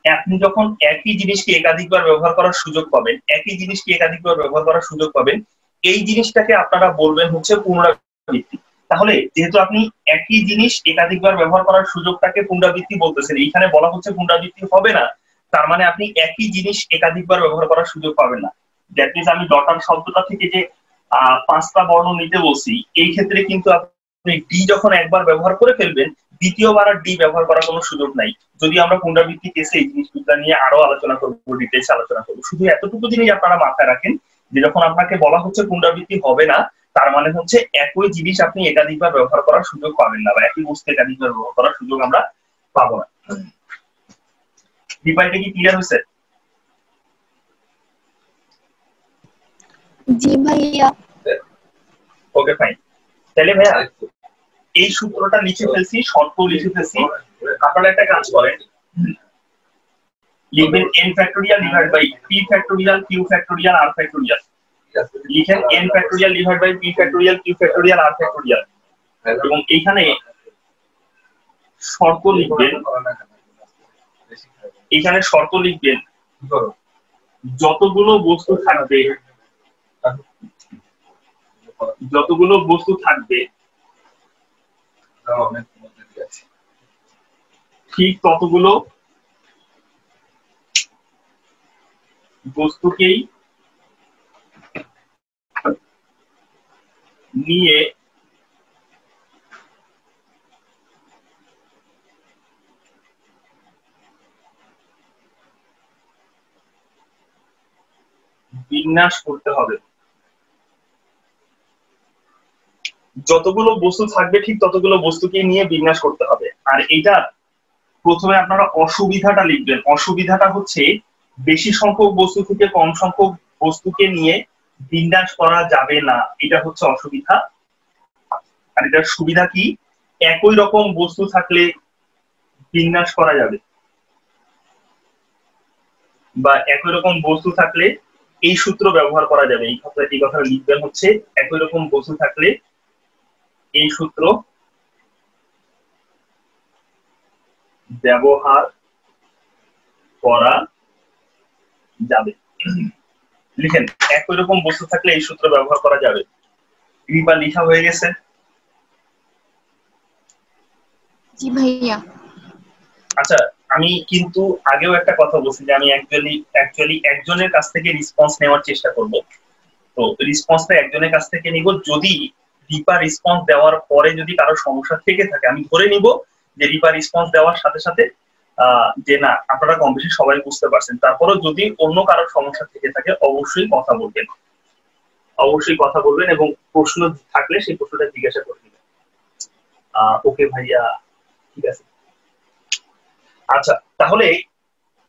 আপনি যখন একই জিনিসকে একাধিকবার ব্যবহার করার সুযোগ পাবেন, একই জিনিসকে একাধিকবার ব্যবহার করার সুযোগ পাবেন, এই জিনিসটাকে আপনারা বলবেন হচ্ছে পুনরাবৃত্তি। তাহলে যেহেতু আপনি একই জিনিস একাধিকবার ব্যবহার করার সুযোগটাকে পুনরাবৃত্তি বলতেছেন, এইখানে বলা হচ্ছে পুনরাবৃত্তি হবে না, তার মানে আপনি একই জিনিস একাধিকবার ব্যবহার করার সুযোগ পাবেন না। দ্যাট মিনস আমি ডটার শব্দটা থেকে যে 5টা বর্ণ নিতে বলছি, এই ক্ষেত্রে কিন্তু আপনি ডি যখন একবার ব্যবহার করে ফেলবেন, দ্বিতীয়বার আর ডি ব্যবহার করার কোনো সুযোগ নাই। যদি আমরা পুনরাবৃত্তি কেসে এই জিনিসগুলো নিয়ে আরো আলোচনা করবো, ডিটেইলস আলোচনা করবো। শুধু এতটুকু জিনিস আপনারা মাথায় রাখেন যে যখন আপনাকে বলা হচ্ছে পুনরাবৃত্তি হবে না, তার মানে হচ্ছে একই জিনিস আপনি একাধিকবার ব্যবহার করার সুযোগ পাবেন না, বা একই বস্তু একাধিকবার ব্যবহার করার সুযোগ আমরা পাবো না। বিষয়টা কি ক্লিয়ার হয়েছে? জি ভাইয়া। Okay fine. তাহলে ভাইয়া এই সূত্রটা লিখে ফেলছি, শর্ত লিখে ফেলছি, আপনারা একটা কাজ করেন, লিখবেন n factorial divide by p factorial q factorial r factorial. লিখেন n factorial divide by p factorial q factorial r factorial, এবং এইখানে শর্ত লিখবেন, এখানে শর্ত লিখবেন যতগুলো বস্তু থাকবে ঠিক ততগুলো বস্তুকেই নিয়ে বিন্যাস করতে হবে। যতগুলো বস্তু থাকবে ঠিক ততগুলো বস্তুকে নিয়ে বিন্যাস করতে হবে। আর এটা প্রথমে আপনারা অসুবিধাটা লিখবেন। অসুবিধাটা হচ্ছে বেশি সংখ্যক বস্তু থেকে কম সংখ্যক বস্তুকে নিয়ে বিন্যাস করা যাবে না, এটা হচ্ছে অসুবিধা। আর এটার সুবিধা কি, একই রকম বস্তু থাকলে বিন্যাস করা যাবে, বা একই রকম বস্তু থাকলে এই সূত্র ব্যবহার করা যাবে। এই কথাটা লিখবেন হচ্ছে একই রকম বস্তু থাকলে এই সূত্র ব্যবহার করা যাবে। লিখেন, একই রকম বস্তু থাকলে এই সূত্র ব্যবহার করা যাবে। রিপা লিখা হয়ে গেছে? জি ভাইয়া। আচ্ছা, আমি কিন্তু আগেও একটা কথা বলছি যে আমি অ্যাকচুয়ালি একজনের কাছ থেকে রেসপন্স নেওয়ার চেষ্টা করব। তো রেসপন্সটা একজনের কাছ থেকে নিব। যদি রিপা রেসপন্স দেওয়ার পরে যদি কারো সমস্যা থেকে থাকে, আমি ধরে নিব যে রিপা রেসপন্স দেওয়ার সাথে সাথে যে না আপনারা কম বেশি সবাই বুঝতে পারছেন। তারপরেও যদি অন্য কারো সমস্যা থেকে থাকে অবশ্যই কথা বলবেন, অবশ্যই কথা বলবেন এবং প্রশ্ন থাকলে সেই প্রশ্নটা জিজ্ঞাসা করে দিবেন। ওকে ভাইয়া, ঠিক আছে। আচ্ছা, তাহলে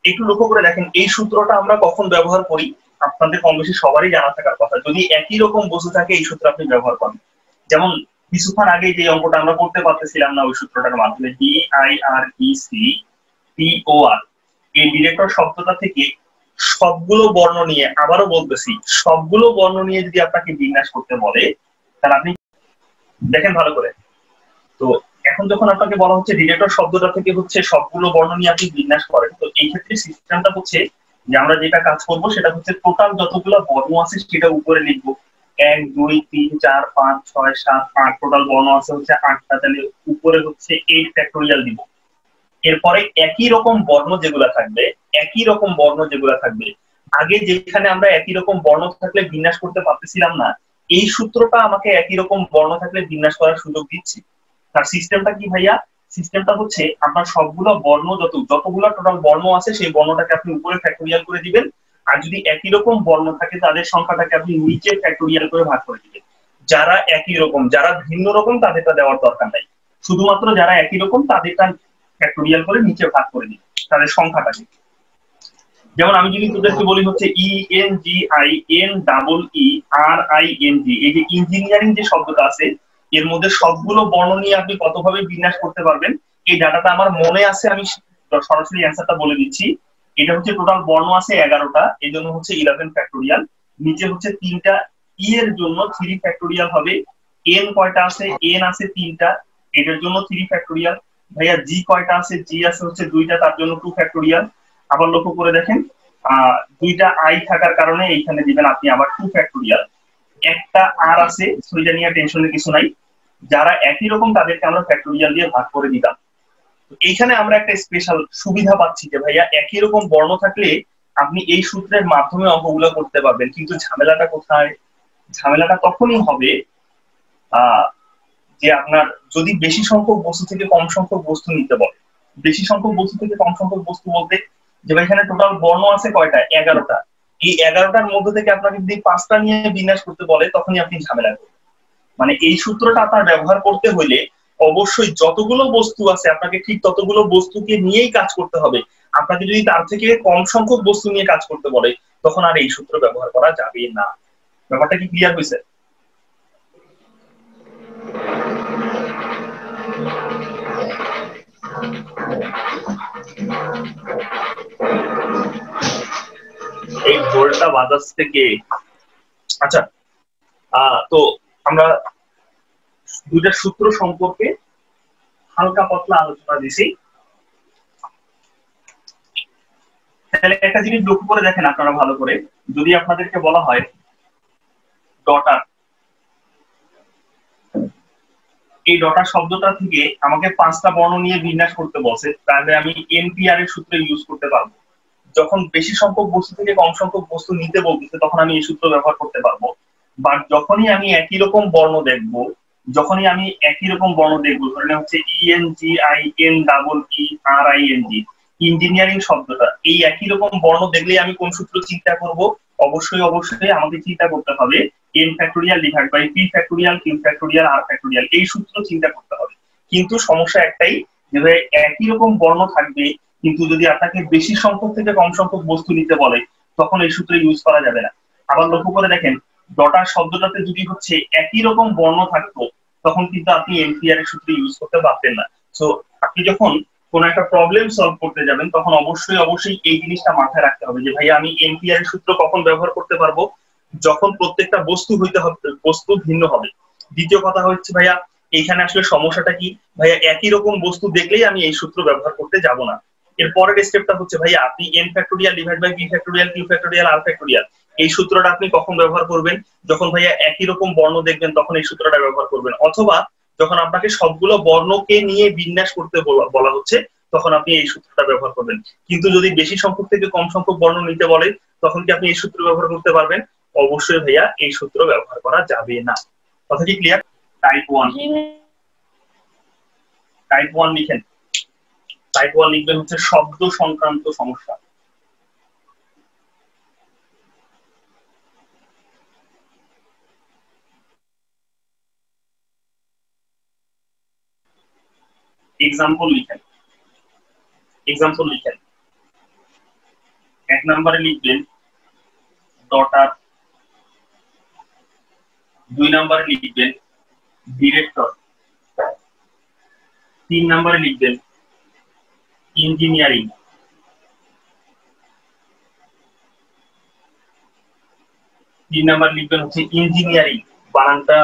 একটু লক্ষ্য করে দেখেন এই সূত্রটা আমরা কখন ব্যবহার করি। আপনাদের কম বেশি সবারই জানা থাকার কথা, যদি একই রকম বস্তু থাকে এই সূত্র আপনি ব্যবহার করেন। যেমন কিছুক্ষণ আগে যে অঙ্কটা আমরা করতে পারতেছিলাম না, ওই সূত্রটার মাধ্যমে DIRECTOR, এই ডিরেক্টর শব্দটা থেকে সবগুলো বর্ণ নিয়ে, আবারও বলতেছি সবগুলো বর্ণ নিয়ে যদি আপনাকে বিন্যাস করতে বলে, তাহলে আপনি দেখেন ভালো করে। তো এখন যখন আপনাকে বলা হচ্ছে ডিরেক্টর শব্দটা থেকে হচ্ছে সবগুলো বর্ণ নিয়ে আপনি বিন্যাস করেন, তো এই ক্ষেত্রে সিস্টেমটা হচ্ছে যে আমরা যেটা কাজ করব সেটা হচ্ছে টোটাল যতগুলো বর্ণ আছে সেটা উপরে লিখবো। 1 2 3 4 5 6 7 8 টোটাল বর্ণ আছে হচ্ছে 8টা, তাহলে উপরে হচ্ছে 8 ফ্যাক্টোরিয়াল দিব। এরপরে একই রকম বর্ণ যেগুলা থাকবে, একই রকম বর্ণ যেগুলা থাকবে, আগে যেখানে আমরা একই রকম বর্ণ থাকলে বিন্যাস করতে পারতেছিলাম না, এই সূত্রটা আমাকে একই রকম বর্ণ থাকলে বিন্যাস করার সুযোগ দিচ্ছে। তার সিস্টেমটা কি ভাইয়া? সিস্টেমটা হচ্ছে আপনার সবগুলো বর্ণ যতগুলো টোটাল বর্ণ আছে সেই বর্ণটাকে আপনি উপরে ফ্যাক্টোরিয়াল করে দিবেন, আর যদি একই রকম বর্ণ থাকে তাদের সংখ্যাটাকে আপনি নিচে ফ্যাক্টোরিয়াল করে ভাগ করে দিবেন। যারা একই রকম, যারা ভিন্ন রকম তাদেরটা দেওয়ার দরকার নাই, শুধুমাত্র যারা একই রকম তাদেরটা ফ্যাক্টোরিয়াল করে নিচে ভাগ করে দিবেন তাদের সংখ্যাটাকে। যেমন আমি যদি তোদেরকে বলি হচ্ছে ENGINEERING, এই যে ইঞ্জিনিয়ারিং যে শব্দটা আছে এর মধ্যে সবগুলো বর্ণ নিয়ে আপনি কতভাবে বিন্যাস করতে পারবেন, এই ডাটাটা আমার মনে আছে, আমি সরাসরি অ্যান্সারটা বলে দিচ্ছি। এটা হচ্ছে টোটাল বর্ণ আছে 11টা, এই জন্য হচ্ছে 11 ফ্যাক্টোরিয়াল। নিচে হচ্ছে 3টা, ই এর জন্য 3 ফ্যাক্টোরিয়াল হবে। এন কয়টা আছে? এন আছে 3টা, এটার জন্য 3 ফ্যাক্টোরিয়াল। ভাইয়া জি কয়টা আছে? জি আছে হচ্ছে 2টা, তার জন্য 2 ফ্যাক্টোরিয়াল। আবার লক্ষ্য করে দেখেন 2টা আই থাকার কারণে এইখানে দিবেন আপনি আবার 2 ফ্যাক্টোরিয়াল। একটা আর আছে, সেটা নিয়ে টেনশনের কিছু নাই। যারা একই রকম তাদেরকে আমরা ফ্যাক্টোরিয়াল দিয়ে ভাগ করে দিলাম। এইখানে আমরা একটা স্পেশাল সুবিধা পাচ্ছি যে ভাইয়া একই রকম বর্ণ থাকলে আপনি এই সূত্রের মাধ্যমে অঙ্কগুলো করতে পারবেন। কিন্তু ঝামেলাটা কোথায়? ঝামেলাটা তখনই হবে যে আপনার যদি বেশি সংখ্যক বস্তু থেকে কম সংখ্যক বস্তু নিতে বলে। বেশি সংখ্যক বস্তু থেকে কম সংখ্যক বস্তু বলতে যে এখানে টোটাল বর্ণ আছে কয়টা? 11টা। এই 11টার মধ্যে থেকে আপনাকে যদি 5টা নিয়ে বিন্যাস করতে বলে তখনই আপনি ঝামেলা করবেন। মানে এই সূত্রটা আপনার ব্যবহার করতে হলে অবশ্যই যতগুলো বস্তু আছে আপনাকে ঠিক ততগুলো বস্তুকে নিয়েই কাজ করতে হবে। আপনাকে যদি তার থেকে কম সংখ্যক বস্তু নিয়ে কাজ করতে বলে তখন আর এই সূত্র ব্যবহার করা যাবে না। ব্যাপারটা কি ক্লিয়ার হয়েছে? এই ঢোলটা বাজাচ্ছে কে? আচ্ছা, তো আমরা দুইটা সূত্র সম্পর্কে হালকা পাতলা আলোচনা দিছি। তাহলে একটা জিনিস লক্ষ্য করে দেখেন আপনারা ভালো করে, যদি আপনাদেরকে বলা হয় ডটার, এই ডটার শব্দটা থেকে আমাকে 5টা বর্ণ নিয়ে বিন্যাস করতে বলছে, তাহলে আমি এনপিআর এর সূত্র ইউজ করতে পারবো। যখন বেশি সংখ্যক বস্তু থেকে কম সংখ্যক বস্তু নিতে বলতেছে তখন আমি এই সূত্র ব্যবহার করতে পারবো। বাট যখনই আমি একই রকম বর্ণ দেখবো, ধরে নেওয়া হচ্ছে ENGINEERING, ইঞ্জিনিয়ারিং শব্দটা, এই একই রকম বর্ণ দেখলেই আমি কোন সূত্র চিন্তা করব? অবশ্যই আমাকে চিন্তা করতে হবে n factorial divide by p factorial, q factorial, r factorial, এই সূত্র চিন্তা করতে হবে। কিন্তু সমস্যা একটাই, যে একই রকম বর্ণ থাকবে, কিন্তু যদি আপনাকে বেশি সংখ্যক থেকে কম সংখ্যক বস্তু নিতে বলে, তখন এই সূত্র ইউজ করা যাবে না। আবার লক্ষ্য করে দেখেন, ডটার শব্দটাতে যদি হচ্ছে একই রকম বর্ণ থাকতো, তখন কিন্তু আপনি এমপিআর এর সূত্র ইউজ করতে পারতেন না। সো আপনি যখন কোন একটা প্রবলেম সলভ করতে যাবেন, তখন অবশ্যই এই জিনিসটা মাথায় রাখতে হবে যে ভাই আমি এমপিআর এর সূত্র কখন ব্যবহার করতে পারবো? যখন প্রত্যেকটা বস্তু বস্তু ভিন্ন হবে। দ্বিতীয় কথা হচ্ছে ভাইয়া, এইখানে আসলে সমস্যাটা কি? ভাইয়া একই রকম বস্তু দেখলেই আমি এই সূত্র ব্যবহার করতে যাব না। এর পরের স্টেপটা হচ্ছে ভাইয়া, আপনি n factorial divide by p factorial, q factorial, r factorial, এই সূত্রটা আপনি কখন ব্যবহার করবেন? যখন ভাইয়া একই রকম বর্ণ দেখবেন, তখন এই সূত্রটা ব্যবহার করবেন। অথবা যখন আপনাকে সবগুলো বর্ণকে নিয়ে বিন্যাস করতে বলা হচ্ছে, তখন আপনি এই সূত্রটা ব্যবহার করবেন। কিন্তু যদি বেশি সংখ্যক থেকে কম সংখ্যক বর্ণ নিতে বলে, তখন কি আপনি এই সূত্র ব্যবহার করতে পারবেন? অবশ্যই ভাইয়া এই সূত্র ব্যবহার করা যাবে না। কথা কি ক্লিয়ার? টাইপ 1 লিখেন। টাইপ 1 লিখবেন হচ্ছে শব্দ সংক্রান্ত সমস্যা। এক্সাম্পল লিখেন। এক নম্বরে লিখবেন ডটার, 2 নম্বরে লিখবেন ডিরেক্টর, 3 নম্বরে লিখবেন ইঞ্জিনিয়ারিং, 3 নাম্বার লিখবেন হচ্ছে ইঞ্জিনিয়ারিং। বানানটা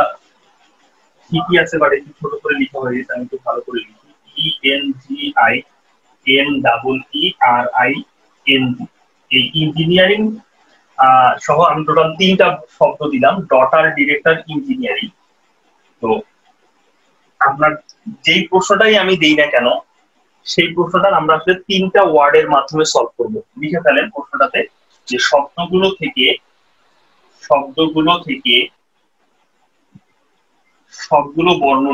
ঠিকই আছে, বাট একটু ছোট করে লিখা হয়ে গেছে, আমি একটু ভালো করে লিখি। ENGINEERING, এই ইঞ্জিনিয়ারিং সহ আমি টোটাল 3টা শব্দ দিলাম, ডটার, ডিরেক্টর, ইঞ্জিনিয়ারিং। তো আপনার যেই প্রশ্নটাই আমি দেই না কেন, সেই প্রশ্নটা আমরা আসলে 3টা ওয়ার্ডের মাধ্যমে সলভ করব। লিখে ফেলেন প্রশ্নটাতে যে শব্দগুলো থেকে সবগুলো বর্ণ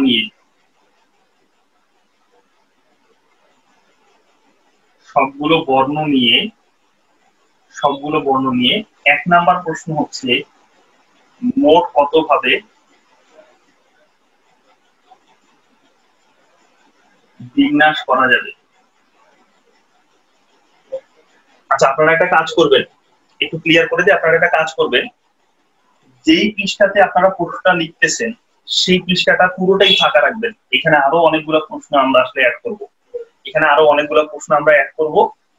নিয়ে এক নাম্বার প্রশ্ন হচ্ছে মোট কতভাবে বিন্যাস করা যাবে। আচ্ছা, আপনারা একটা কাজ করবেন, একটু ক্লিয়ার করে দিয়ে আপনারা একটা কাজ করবেন, যেই পৃষ্ঠাতে আপনারা প্রশ্নটা লিখতেছেন সেই পৃষ্ঠাটা পুরোটাই ফাঁকা রাখবেন। এখানে আরো অনেকগুলো প্রশ্ন আমরা আসলে অ্যাড করব।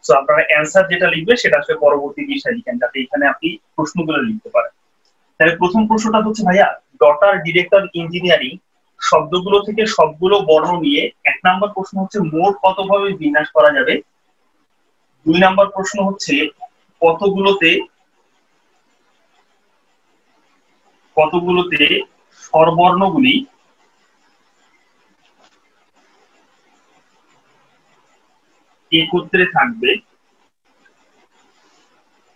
সো আপনারা অ্যান্সার যেটা লিখবে সেটা আসলে পরবর্তী পৃষ্ঠায় লিখেন, যাতে এখানে আপনি প্রশ্নগুলো লিখতে পারেন। তাহলে প্রথম প্রশ্নটা হচ্ছে ভাইয়া, ডটার, ডিরেক্টর, ইঞ্জিনিয়ারিং শব্দগুলো থেকে সবগুলো বর্ণ নিয়ে 1 নাম্বার প্রশ্ন হচ্ছে মোট কতভাবে বিন্যাস করা যাবে। 2 নাম্বার প্রশ্ন হচ্ছে কতগুলোতে স্বরবর্ণগুলি একত্রে থাকবে।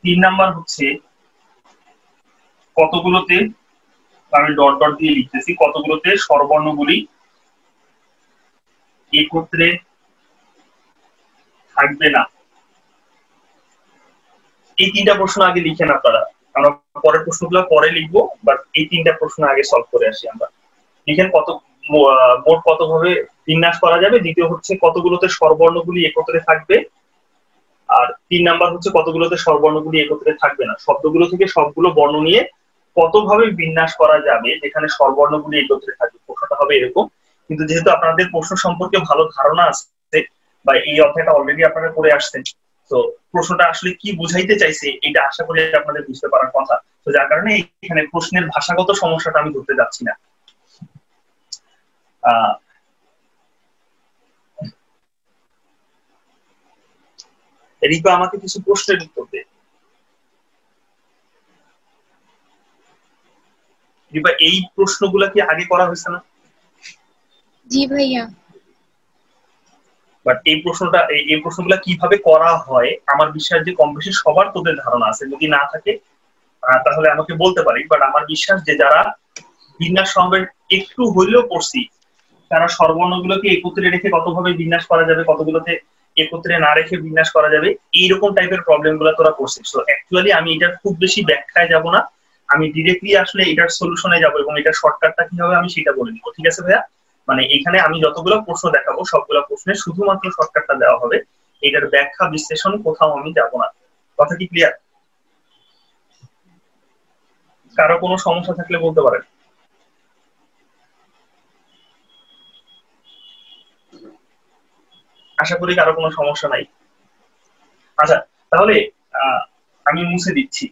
3 নাম্বার হচ্ছে কতগুলোতে, আমি ডট ডট দিয়ে লিখতেছি, কতগুলোতে স্বরবর্ণগুলি একত্রে থাকবে না। এই 3টা প্রশ্ন আগে লিখেন আপনারা, আমরা পরের প্রশ্নগুলো পরে লিখবো, বাট এই 3টা প্রশ্ন আগে সলভ করে আসি আমরা। লিখেন মোট কতভাবে বিন্যাস করা যাবে, দ্বিতীয় হচ্ছে কতগুলোতে স্বরবর্ণগুলি একত্রে থাকবে, আর 3 নাম্বার হচ্ছে কতগুলোতে স্বরবর্ণগুলি একত্রে থাকবে না। শব্দগুলো থেকে সবগুলো বর্ণ নিয়ে কতভাবে বিন্যাস করা যাবে যেখানে স্বরবর্ণগুলি একত্রে থাকবে। প্রশ্নটা হবে এরকম। কিন্তু যেহেতু আপনাদের প্রশ্ন সম্পর্কে ভালো ধারণা আছে বা এই অধ্যায়টা অলরেডি আপনারা করে আসছেন, তো প্রশ্নটা আসলে কি বুঝাইতে চাইছে এটা আশা করি আপনাদের বুঝতে পারার কথা। তো যার কারণে এখানে প্রশ্নের ভাষাগত সমস্যাটা আমি ধরতে যাচ্ছি না। রিপা আমাকে কিছু প্রশ্নের উত্তর দে। রিপা, এই প্রশ্নগুলা কি আগে করা হয়েছে না? জি ভাইয়া। বাট এই প্রশ্নগুলা কিভাবে করা হয় আমার বিশ্বাস যে কম বেশি সবার তোদের ধারণা আছে। যদি না থাকে তাহলে আমাকে বলতে পারি, বাট আমার বিশ্বাস যে যারা বিন্যাস সমবেত একটু হইলেও পড়ছি তারা স্বরবর্ণগুলোকে একত্রে রেখে কতভাবে বিন্যাস করা যাবে, কতগুলোতে একত্রে না রেখে বিন্যাস করা যাবে, এইরকম টাইপের প্রবলেম গুলো তোরা করছিস। তো অ্যাকচুয়ালি আমি এটার খুব বেশি ব্যাখ্যায় যাব না, আমি ডিরেক্টলি আসলে এটার সলিউশনে যাব এবং এটার শর্টকাটটা কি হবে আমি সেটা বলে দিব। ঠিক আছে ভাইয়া? মানে এখানে আমি যতগুলো প্রশ্ন দেখাবো সবগুলো প্রশ্নের শুধুমাত্র শর্টকাটটা দেওয়া হবে, এটার ব্যাখ্যা বিশ্লেষণ কোথাও আমি যাব না। কথা কি ক্লিয়ার? কারো কোনো সমস্যা থাকলে বলতে পারেন। আশা করি কারো কোনো সমস্যা নাই। আচ্ছা, তাহলে আমি মুছে দিচ্ছি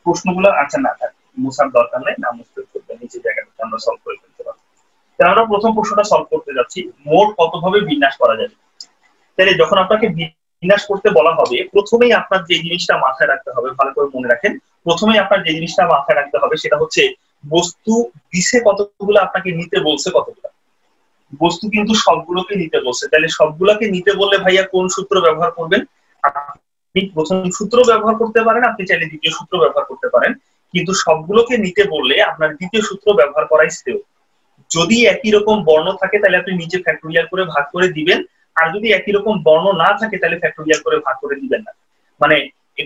প্রশ্নগুলো। আচ্ছা, না থাক, মুছার দরকার নেই, না মুছতে করবে, নিচে জায়গাটা আমরা সলভ করে ফেলতে পারবো। তাহলে আমরা প্রথম প্রশ্নটা সলভ করতে যাচ্ছি, মোট কতভাবে বিন্যাস করা যাবে। তাহলে যখন আপনাকে বিন্যাস করতে বলা হবে, প্রথমেই আপনার যে জিনিসটা মাথায় রাখতে হবে, ভালো করে মনে রাখেন, প্রথমেই আপনার যে জিনিসটা মাথায় রাখতে হবে সেটা হচ্ছে বস্তু দিছে কতগুলো, আপনাকে নিতে বলছে কতগুলো। বস্তু কিন্তু সবগুলোকে নিতে বলছে, তাহলে সবগুলোকে নিতে বললে ভাইয়া কোন সূত্র ব্যবহার করবেন? আপনি প্রথম সূত্র ব্যবহার করতে পারেন, আপনি চাইলে দ্বিতীয় সূত্র ব্যবহার করতে পারেন, কিন্তু সবগুলোকে নিতে বললে আপনার দ্বিতীয় সূত্র ব্যবহার করাই শ্রেয়। যদি একই রকম বর্ণ থাকে তাহলে আপনি নিচে ফ্যাক্টোরিয়াল করে ভাগ করে দিবেন, আর যদি একই রকম বর্ণ না থাকে তাহলে ফ্যাক্টোরিয়াল করে ভাগ করে দিবেন না। মানে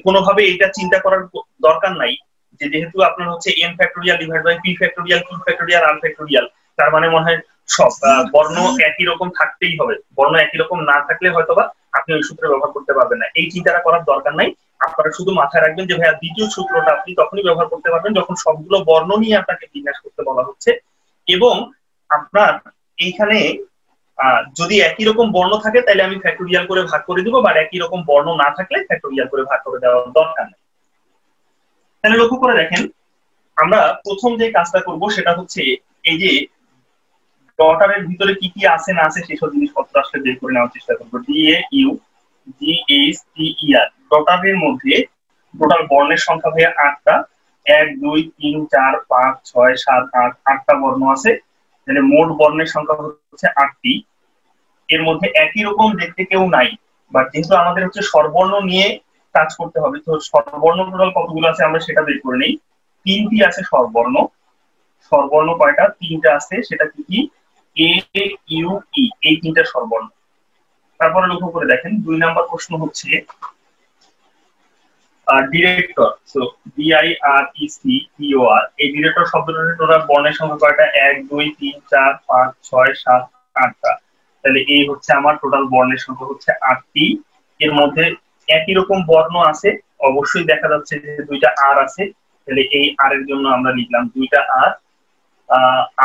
কোনোভাবে এটা চিন্তা করার দরকার নাই যে যেহেতু আপনার হচ্ছে n factorial divide by p factorial q factorial r factorial, তার মানে মনে হয় সব বর্ণ একই রকম থাকতেই হবে, বর্ণ একই রকম না থাকলে হয়তোবা আপনি ওই সূত্র ব্যবহার করতে পারবেন না। এই চিন্তাটা করার দরকার নাই, আপনারা শুধু মাথায় রাখবেন যে ভাইয়া দ্বিতীয় সূত্রটা আপনি তখনই ব্যবহার করতে পারবেন যখন সবগুলো বর্ণ নিয়ে আপনাকে বিন্যাস করতে বলা হচ্ছে, এবং আপনার এইখানে যদি একই রকম বর্ণ থাকে তাহলে আমি ফ্যাক্টোরিয়াল করে ভাগ করে দিব, বা একই রকম বর্ণ না থাকলে ফ্যাক্টোরিয়াল করে ভাগ করে দেওয়ার দরকার নেই। তাহলে লক্ষ্য করে দেখেন, আমরা প্রথম যে কাজটা করব সেটা হচ্ছে এই যে ডটারের ভিতরে কি কি আছে না আছে সেসব জিনিসপত্র আসলে বের করে নেওয়ার চেষ্টা করবো। DAUGHTER ডটারের মধ্যে টোটাল বর্ণের সংখ্যা ভাইয়া 8টা, 1 2 3 4 5 6 7 8, 8টা বর্ণ আছে। তাহলে মোট বর্ণের সংখ্যা হচ্ছে 8টি। এর মধ্যে একই রকম দেখতে কেউ নাই, বাট যেহেতু আমাদের হচ্ছে স্বরবর্ণ নিয়ে কাজ করতে হবে, তো স্বরবর্ণ টোটাল কতগুলো আছে আমরা সেটা বের করে নেই। 3টি আছে স্বরবর্ণ। স্বরবর্ণ কয়টা? 3টা আছে, সেটা কি কি? A U E, এই 3টা স্বরবর্ণ। তারপরে লক্ষ্য করে দেখেন 2 নাম্বার প্রশ্ন হচ্ছে ডিরেক্টর, সো DIRECTOR, এই ডিরেক্টর শব্দটার টোটাল বর্ণের সংখ্যা কয়টা? 1 2 3 4 5 6 7 8টা। তাহলে এই হচ্ছে আমার টোটাল বর্ণের সংখ্যা হচ্ছে 8টি। এর মধ্যে একই রকম বর্ণ আছে, অবশ্যই দেখা যাচ্ছে যে 2টা আর আছে, তাহলে এই আর এর জন্য আমরা লিখলাম 2টা আর।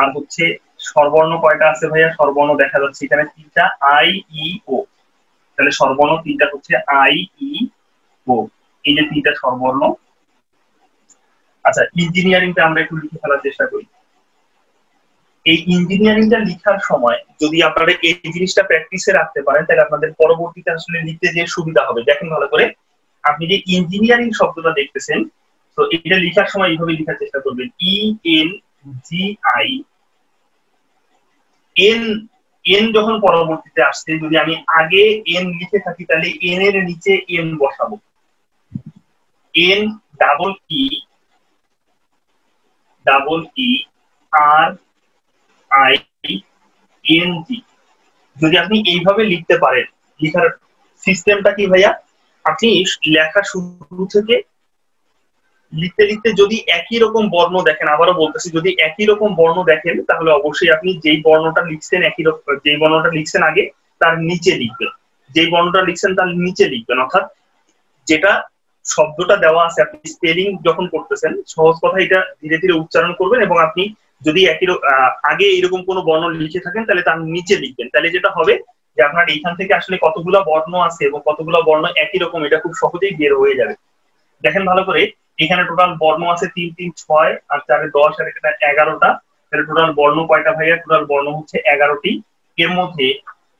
আর হচ্ছে স্বরবর্ণ কয়টা আছে ভাইয়া? স্বরবর্ণ দেখা যাচ্ছে এখানে 3টা, IEO, তাহলে স্বরবর্ণ 3টা হচ্ছে IEO, এই যে 3টা স্বরবর্ণ। আচ্ছা, ইঞ্জিনিয়ারিংটা আমরা একটু লিখে ফেলার চেষ্টা করি। এই ইঞ্জিনিয়ারিংটা লিখার সময় যদি আপনারা এই জিনিসটা প্র্যাকটিসে রাখতে পারেন তাহলে আপনাদের পরবর্তীতে আসলে লিখতে যে সুবিধা হবে। দেখেন ভালো করে, আপনি যে ইঞ্জিনিয়ারিং শব্দটা দেখতেছেন, তো এটা লেখার সময় এইভাবে লেখার চেষ্টা করবেন, ENGI। এন যখন পরবর্তীতে আসছে, যদি আমি আগে এন লিখে থাকি তাহলে এন এর নিচে এন বসাবো। N double E R I N G. যদি আপনি এইভাবে লিখতে পারেন, লেখার সিস্টেমটা কি ভাইয়া? আপনি লেখা শুরু থেকে লিখতে লিখতে যদি একই রকম বর্ণ দেখেন, আবারও বলতেছি, যদি একই রকম বর্ণ দেখেন তাহলে অবশ্যই আপনি যেই বর্ণটা লিখছেন একই রকম, যেই বর্ণটা লিখছেন আগে তার নিচে লিখবেন, যেই বর্ণটা লিখছেন তার নিচে লিখবেন। অর্থাৎ যেটা শব্দটা দেওয়া আছে, আপনি স্পেলিং যখন করতেছেন সহজ কথা এটা ধীরে ধীরে উচ্চারণ করবেন, এবং আপনি যদি একই আগে এরকম কোনো বর্ণ লিখে থাকেন তাহলে তার নিচে লিখবেন। তাহলে যেটা হবে যে আপনার এইখান থেকে আসলে কতগুলো বর্ণ আছে এবং কতগুলো বর্ণ একই রকম এটা খুব সহজেই বের হয়ে যাবে। দেখেন ভালো করে, এখানে টোটাল বর্ণ আছে 3 3 6 আর 4 10 আর এখানে 11টা। তাহলে টোটাল বর্ণ কয়টা ভাইয়া? টোটাল বর্ণ হচ্ছে 11টি। এর মধ্যে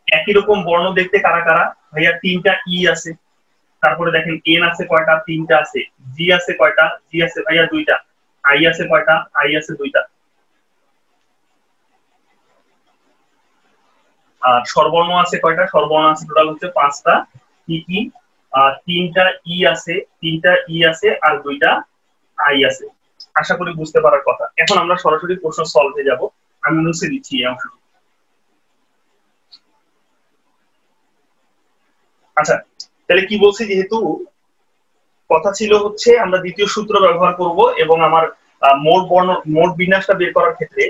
একই রকম বর্ণ দেখতে কারা কারা ভাইয়া? 3টা ই আছে। তারপরে দেখেন এন আছে কয়টা? 3টা আছে। জি আছে কয়টা? জি আছে ভাইয়া 2টা। আই আছে কয়টা? আই আছে 2টা। আর স্বরবর্ণ আছে কয়টা? স্বরবর্ণ আছে টোটাল হচ্ছে 5টা। কি কি? 3টা ই আছে, 3টা ই আছে আর 2টা আই আছে। আশা করি বুঝতে পারার কথা। এখন আমরা সরাসরি প্রশ্ন সলভে যাব। আমি মুছে দিচ্ছি এই অংশটি। আচ্ছা, তাহলে কি বলছি, যেহেতু কথা ছিল হচ্ছে আমরা দ্বিতীয় সূত্র ব্যবহার করব এবং আমার মোট বিন্যাসটা বের করার ক্ষেত্রে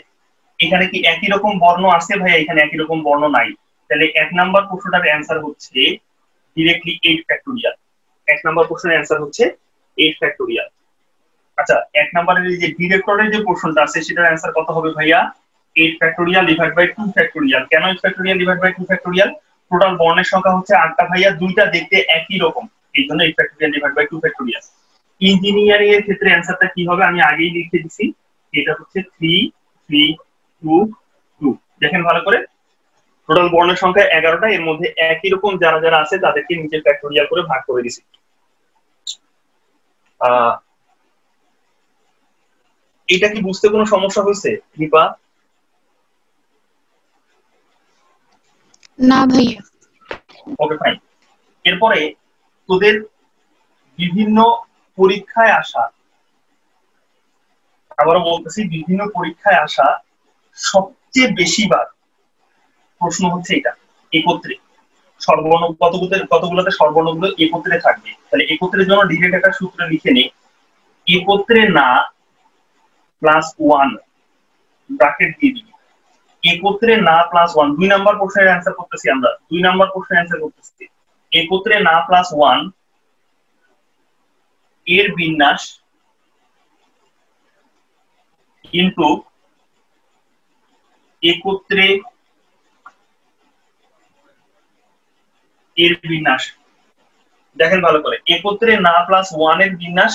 এখানে কি একই রকম বর্ণ আছে ভাইয়া? এখানে একই রকম বর্ণ নাই। তাহলে 1 নাম্বার প্রশ্নটার অ্যান্সার হচ্ছে ডিরেক্টলি 8 ফ্যাক্টোরিয়াল। 1 নাম্বার প্রশ্নের অ্যান্সার হচ্ছে 8 ফ্যাক্টোরিয়াল। আচ্ছা, 1 নাম্বারের এই যে ডিরেক্টরের যে প্রশ্নটা আছে সেটার অ্যান্সার কত হবে ভাইয়া? 8 ফ্যাক্টোরিয়াল ডিভাইড বাই 2 ফ্যাক্টোরিয়াল। কেন 8 factorial divide by 2 factorial? Total বর্ণের সংখ্যা হচ্ছে 8টা ভাইয়া, দুইটা দেখতে একই রকম, এই জন্য 8 factorial divide by 2 factorial. Engineering এর ক্ষেত্রে অ্যান্সারটা কি হবে আমি আগেই লিখে দিছি, এটা হচ্ছে 3 3 2 2। দেখেন ভালো করে, টোটাল বর্ণের সংখ্যা 11টা, এর মধ্যে একই রকম যারা যারা আছে তাদেরকে নিচে ফ্যাক্টোরিয়াল করে ভাগ করে দিছি। এটা কি বুঝতে কোনো সমস্যা হয়েছে দীপা? না ভাইয়া। Okay fine. এরপরে তোদের বিভিন্ন পরীক্ষায় আসা, আবারও বলতেছি বিভিন্ন পরীক্ষায় আসা সবচেয়ে বেশিবার প্রশ্ন হচ্ছে এটা একত্রে সর্বর্ণ, কতগুলোতে সর্বর্ণগুলো একত্রে থাকবে। তাহলে একত্রের জন্য ডিরেক্ট একটা সূত্র লিখে নেই, একত্রে না প্লাস 1 ব্র্যাকেট দিয়ে দিবি, একত্রে না প্লাস 1। 2 নাম্বার প্রশ্নের অ্যান্সার করতেছি আমরা, 2 নাম্বার প্রশ্নের অ্যান্সার করতেছি একত্রে না প্লাস 1 এর বিন্যাস কিন্তু একত্রে এর বিন্যাস। দেখেন ভালো করে, একত্রে না প্লাস 1 এর বিন্যাস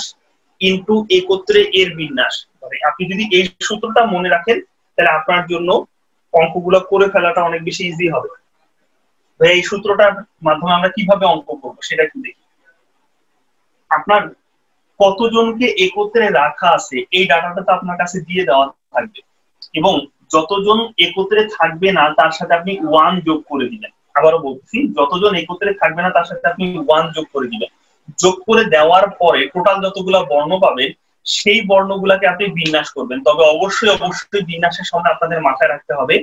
ইনটু একত্রে এর বিন্যাস। আপনি যদি এই সূত্রটা মনে রাখেন তাহলে আপনার জন্য অঙ্কগুলো করে ফেলাটা অনেক বেশি ইজি হবে। ভাই এই সূত্রটার মাধ্যমে আমরা কিভাবে অঙ্ক করবো সেটা একটু দেখি। আপনার কতজনকে একত্রে রাখা আছে এই ডাটাটা তো আপনার কাছে দিয়ে দেওয়া থাকবে, এবং যতজন একত্রে থাকবে না তার সাথে আপনি 1 যোগ করে দিবেন। আবারও বলছি, যতজন একত্রে থাকবে না তার সাথে আপনি 1 যোগ করে দিবেন। যোগ করে দেওয়ার পরে টোটাল যতগুলা বর্ণ পাবেন সেই বর্ণগুলাকে আপনি বিন্যাস করবেন। তবে অবশ্যই অবশ্যই বিন্যাসের সময় আপনাদের মাথায় রাখতে হবে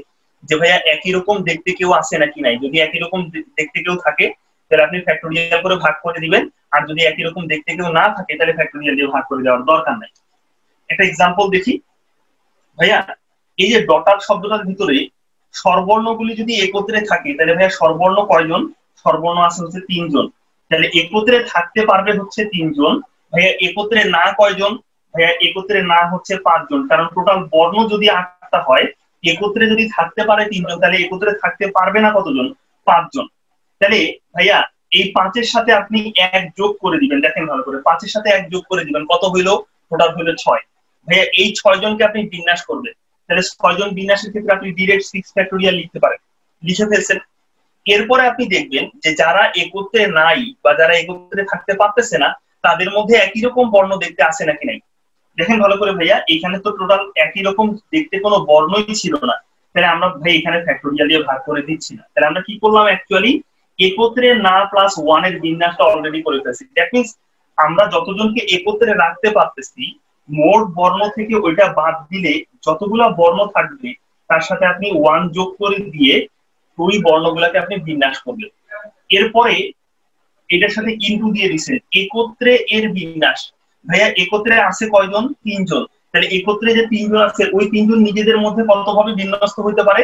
যে ভাইয়া একই রকম দেখতে কেউ আছে নাকি নাই। যদি একই রকম দেখতে কেউ থাকে তাহলে আপনি ফ্যাক্টোরিয়াল করে ভাগ করে দিবেন, আর যদি একই রকম দেখতে কেউ না থাকে তাহলে ফ্যাক্টোরিয়াল দিয়ে ভাগ করে দেওয়ার দরকার নাই। একটা এক্সাম্পল দেখি ভাইয়া, এই যে ডটার শব্দটার ভিতরে স্বরবর্ণগুলি যদি একত্রে থাকে তাহলে ভাইয়া স্বরবর্ণ কয়জন? স্বরবর্ণ আছে হচ্ছে 3 জন। তাহলে একত্রে থাকতে পারবে হচ্ছে 3 জন। ভাইয়া একত্রে না কয়জন? ভাইয়া একত্রে না হচ্ছে 5 জন। কারণ টোটাল বর্ণ যদি 8টা হয়, একত্রে যদি থাকতে পারে 3 জন, তাহলে একত্রে থাকতে পারবে না কতজন? 5 জন। তাহলে ভাইয়া এই 5-এর সাথে আপনি 1 যোগ করে দিবেন। দেখেন ভালো করে, 5-এর সাথে 1 যোগ করে দিবেন, কত হইলো? টোটাল হইলো 6। ভাইয়া এই 6 জনকে আপনি বিন্যাস করবেন। তাহলে 6 জন বিন্যাসের ক্ষেত্রে আপনি ডিরেক্ট 6 ফ্যাক্টোরিয়াল লিখতে পারেন, লিখে ফেলছেন। এরপরে আপনি দেখবেন যে যারা একত্রে নাই বা যারা একত্রে থাকতে পারতেছে না তাদের মধ্যে একই রকম বর্ণ দেখতে আসে নাকি নাই। দেখেন ভালো করে ভাইয়া, এখানে তো টোটাল একই রকম দেখতে কোনো বর্ণই ছিল না, তাহলে আমরা ভাই এখানে ফ্যাক্টোরিয়াল দিয়ে ভাগ করে দিচ্ছি না। তাহলে আমরা কি করলাম, অ্যাকচুয়ালি একত্রে না প্লাস 1 এর বিন্যাসটা অলরেডি করে ফেলছি। দ্যাট মিন্স আমরা যতজনকে একত্রে রাখতে পারতেছি মোট বর্ণ থেকে ওইটা বাদ দিলে যতগুলা বর্ণ থাকবে তার সাথে আপনি 1 যোগ করে দিয়ে ওই বর্ণগুলাকে আপনি বিন্যাস করবেন। এরপরে এটার সাথে ইনটু দিয়ে দিচ্ছেন একত্রে এর বিন্যাস। ভাইয়া একত্রে আছে কয়জন? 3 জন। তাহলে একত্রে যে 3 জন আছে ওই 3 জন নিজেদের মধ্যে কতভাবে বিন্যস্ত হইতে পারে?